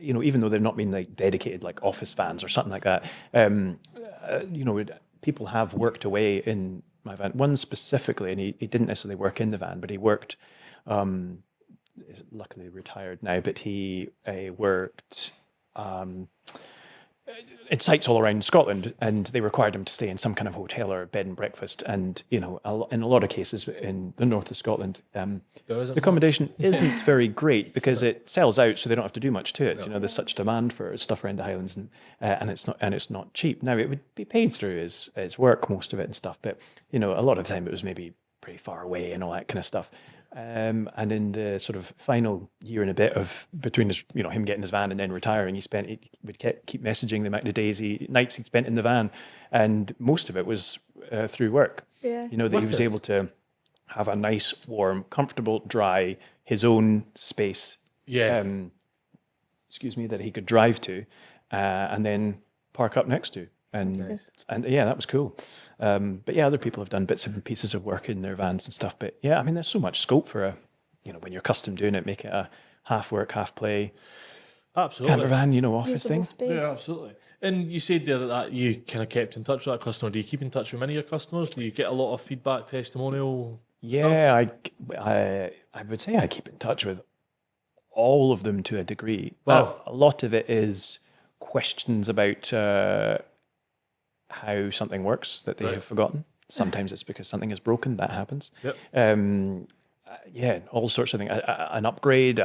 even though they've not been like dedicated like office vans or something like that. People have worked away in my van. One specifically, and he didn't necessarily work in the van, but he worked. Is luckily retired now, but he worked at sites all around Scotland, and they required him to stay in some kind of hotel or bed and breakfast. And in a lot of cases in the north of Scotland, the accommodation isn't very great because it sells out, so they don't have to do much to it. There's such demand for stuff around the Highlands, and it's not cheap. Now it would be paid through his work, most of it and stuff, but a lot of the time it was maybe pretty far away and all that kind of stuff. And in the sort of final year and a bit of between his, him getting his van and then retiring, he would keep messaging the amount of nights he'd spent in the van, and most of it was through work. Yeah. That he was able to have a nice, warm, comfortable, dry, his own space. Yeah. That he could drive to, and then park up next to. And that was cool. But yeah, other people have done bits and pieces of work in their vans and stuff. But yeah, I mean, there's so much scope for when you're custom doing it, make it a half work, half play Absolutely. camper van, office Usable thing. space. Yeah, absolutely. And you said there that you kind of kept in touch with that customer. Do you keep in touch with many of your customers? Do you get a lot of feedback, testimonial? Yeah, I would say I keep in touch with all of them to a degree. Wow. A lot of it is questions about how something works that they have forgotten. Sometimes it's because something is broken. That happens. Yep. All sorts of things. An upgrade,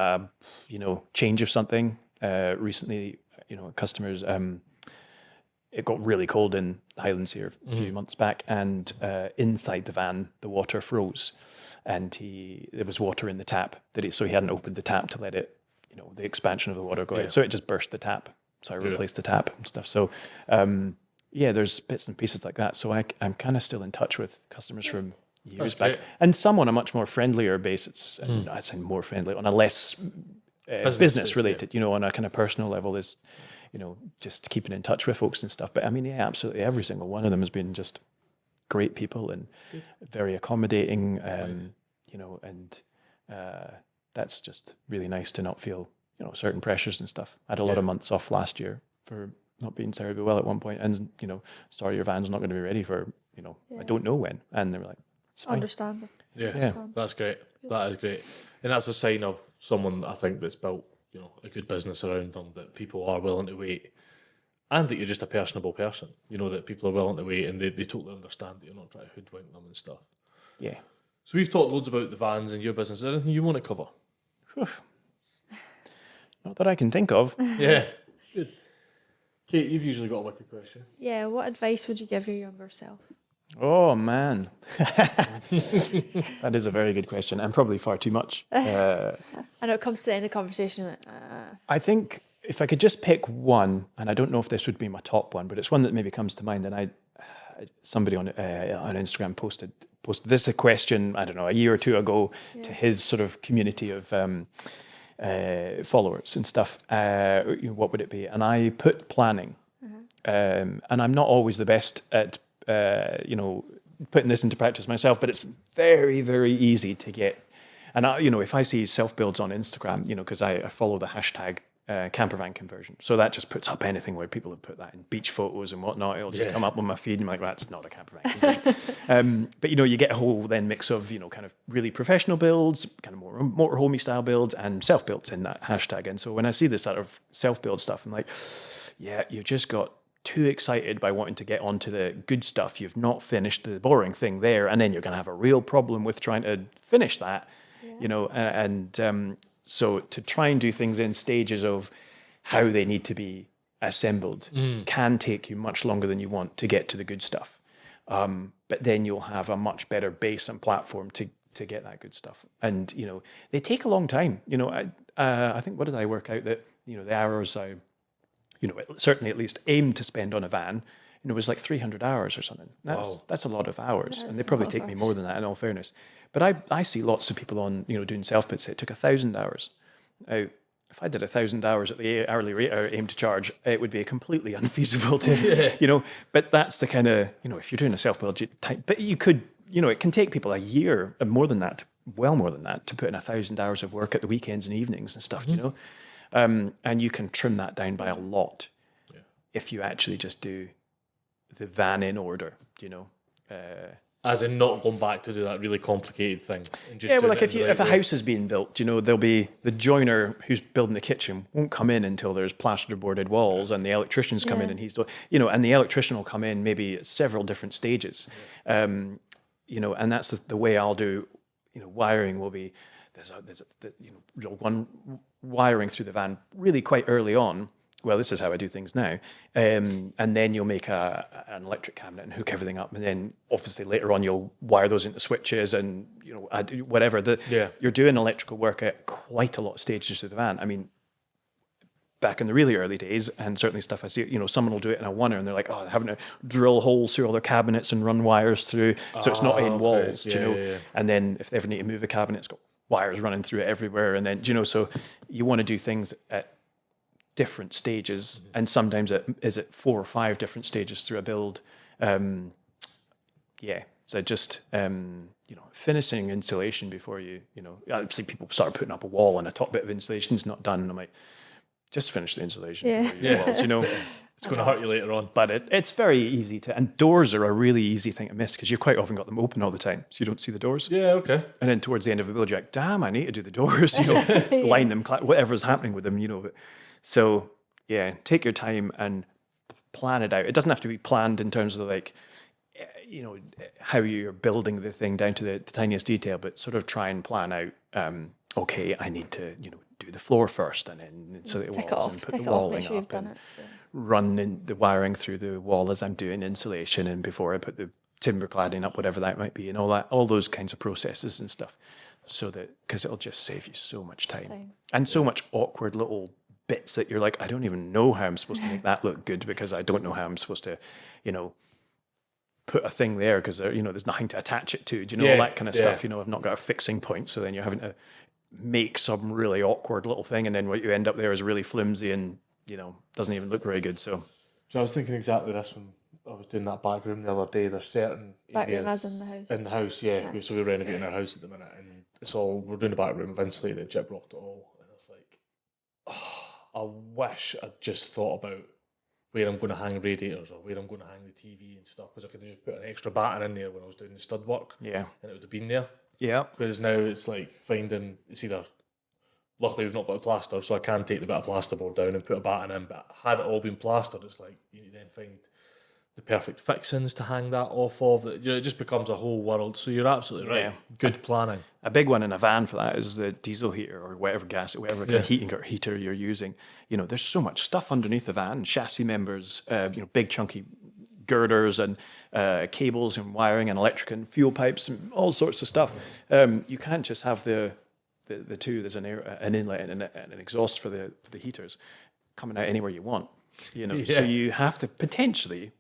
change of something. Recently, customers. It got really cold in the Highlands here a few months back, and inside the van, the water froze, and there was water in the tap so he hadn't opened the tap to let it, the expansion of the water go out. So it just burst the tap. So I replaced the tap and stuff. So. There's bits and pieces like that. So I'm kind of still in touch with customers from years back. great. And some on a much more friendlier basis. And I'd say more friendly, on a less business related, on a kind of personal level is, just keeping in touch with folks and stuff. But I mean, yeah, absolutely. Every single one of them has been just great people and very accommodating, and that's just really nice to not feel you know, certain pressures and stuff. I had a lot of months off last year for not being terribly well at one point, and you know, sorry, your van's not going to be ready for, you know, I don't know when. And they were like, it's fine. Understandable. Yeah, that's great. That is great, and that's a sign of someone I think that's built, you know, a good business around them, that people are willing to wait, and that you're just a personable person. You know, that people are willing to wait, and they totally understand that you're not trying to hoodwink them and stuff. Yeah. So we've talked loads about the vans and your business. Is there anything you want to cover? Not that I can think of. Yeah. Good. Kate, you've usually got a wicked question. Yeah, what advice would you give your younger self? Oh man, that is a very good question, and probably far too much. I know it comes to the end of the conversation. Like, I think if I could just pick one, and I don't know if this would be my top one, but it's one that maybe comes to mind. And somebody on Instagram posted this is a question, I don't know, a year or two ago to his sort of community of followers and stuff. What would it be? And I put planning, and I'm not always the best at you know, putting this into practice myself, but it's very, very easy to get. And you know, if I see self builds on Instagram, you know, because I follow the hashtag campervan conversion, so that just puts up anything where people have put that in beach photos and whatnot. It'll just come up on my feed, and I'm like, that's not a campervan conversion. But you know, you get a whole then mix of, you know, kind of really professional builds, kind of more motorhomey style builds, and self builds in that hashtag. And so when I see this sort of self build stuff, I'm like, yeah, you've just got too excited by wanting to get onto the good stuff. You've not finished the boring thing there, and then you're going to have a real problem with trying to finish that, you know. And so to try and do things in stages of how they need to be assembled can take you much longer than you want to get to the good stuff. But then you'll have a much better base and platform to get that good stuff. And, you know, they take a long time. You know, I think, what did I work out that, you know, the hours I, you know, certainly at least aimed to spend on a van, you know, it was like 300 hours or something. That's a lot of hours, and they probably take me more than that, in all fairness. But I see lots of people on, you know, doing self-bits. It took 1,000 hours. Now, if I did 1,000 hours at the hourly rate I aim to charge, it would be completely unfeasible to, you know. But that's the kind of, you know, if you're doing a self-build, but you could, you know, it can take people a year, and more than that, well more than that, to put in 1,000 hours of work at the weekends and evenings and stuff, you know. And you can trim that down by a lot if you actually just do the van in order, you know. As in not going back to do that really complicated thing. And just well, like if a house is being built, you know, there'll be the joiner who's building the kitchen won't come in until there's plasterboarded walls, and the electrician's come in, and he's, you know, and the electrician will come in maybe at several different stages, you know, and that's the way I'll do, you know, wiring will be, there's you know, one wiring through the van really quite early on. Well, this is how I do things now. And then you'll make an electric cabinet and hook everything up. And then obviously later on, you'll wire those into switches and, you know, add whatever. You're doing electrical work at quite a lot of stages of the van. I mean, back in the really early days, and certainly stuff I see, you know, someone will do it in a oneer and they're like, oh, they're having to drill holes through all their cabinets and run wires through. So it's not in walls, you know. And then if they ever need to move a cabinet, it's got wires running through it everywhere. And then, you know, so you want to do things at different stages, and sometimes is it 4 or 5 different stages through a build. So just you know, finishing insulation before you know, I see people start putting up a wall and a top bit of insulation's not done, and I'm like, just finish the insulation before you do walls, you know. It's going to hurt you later on. But it's very easy to, and doors are a really easy thing to miss because you've quite often got them open all the time, so you don't see the doors. Yeah, okay. And then towards the end of the build, you're like, damn, I need to do the doors, you know, line them, whatever's happening with them, you know. But, so yeah, take your time and plan it out. It doesn't have to be planned in terms of like, you know, how you're building the thing down to the tiniest detail, but sort of try and plan out, okay, I need to, you know, do the floor first, and then insulate the walls and put the walling up, and run in the wiring through the wall as I'm doing insulation, and before I put the timber cladding up, whatever that might be, and all those kinds of processes and stuff. So that, because it'll just save you so much time. And so much awkward little bits that you're like, I don't even know how I'm supposed to make that look good, because I don't know how I'm supposed to, you know, put a thing there because, you know, there's nothing to attach it to. Do you know, all that kind of stuff? You know, I've not got a fixing point. So then you're having to make some really awkward little thing, and then what you end up there is really flimsy and, you know, doesn't even look very good. So I was thinking exactly this when I was doing that back room the other day. There's certain back room areas as in the house. In the house, yeah. So we're renovating our house at the minute, and we're doing a back room, of insulated, chip rocked it all, and it's like, I wish I'd just thought about where I'm going to hang radiators or where I'm going to hang the TV and stuff, because I could have just put an extra batten in there when I was doing the stud work. Yeah. And it would have been there. Yeah. Whereas now it's like finding, it's either, luckily we've not got a plaster, so I can take the bit of plasterboard down and put a batten in, but had it all been plastered, it's like you need to then find the perfect fixings to hang that off of. You know, it just becomes a whole world. So you're absolutely right. Yeah. Good planning. A big one in a van for that is the diesel heater or whatever kind of heating or heater you're using. You know, there's so much stuff underneath the van, chassis members, big chunky girders and cables and wiring and electric and fuel pipes and all sorts of stuff. You can't just have the two. There's an inlet and an exhaust for the heaters coming out anywhere you want. You know, so you have to potentially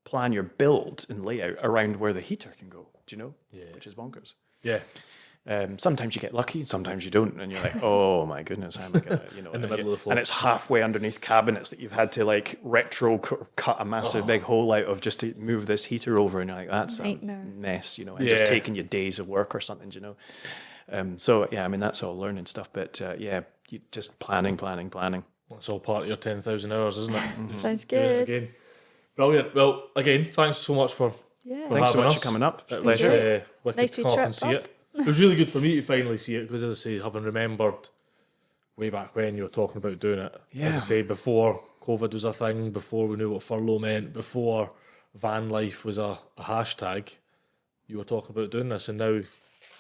plan your build and layout around where the heater can go. Do you know? Yeah. Which is bonkers. Yeah. Sometimes you get lucky, sometimes you don't, and you're like, oh my goodness, how am I gonna, in the middle of the floor, and it's halfway underneath cabinets that you've had to like retro cut a massive big hole out of just to move this heater over, and you're like, that's Nightmare. a mess, you know, and just taking you days of work or something, you know. So yeah, I mean that's all learning stuff, but you just planning. That's all part of your 10,000 hours, isn't it? Sounds Doing it good. again. Brilliant. Well, again, thanks so much for Thanks so much for coming up. It was wicked Nice to wee come up trip and see up. it. It was really good for me to finally see it, because, as I say, having remembered way back when you were talking about doing it, as I say, before COVID was a thing, before we knew what furlough meant, before van life was a hashtag, you were talking about doing this, and now,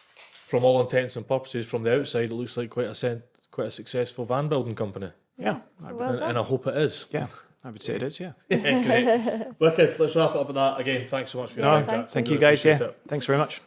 from all intents and purposes, from the outside, it looks like quite a successful van building company. Yeah, So well done. And I hope it is. yeah, I would say it is. Yeah. Great. Wicked. Let's wrap it up with that. Again, thanks so much for your time, Jack. Thank you Really guys. appreciate Yeah, it. thanks very much.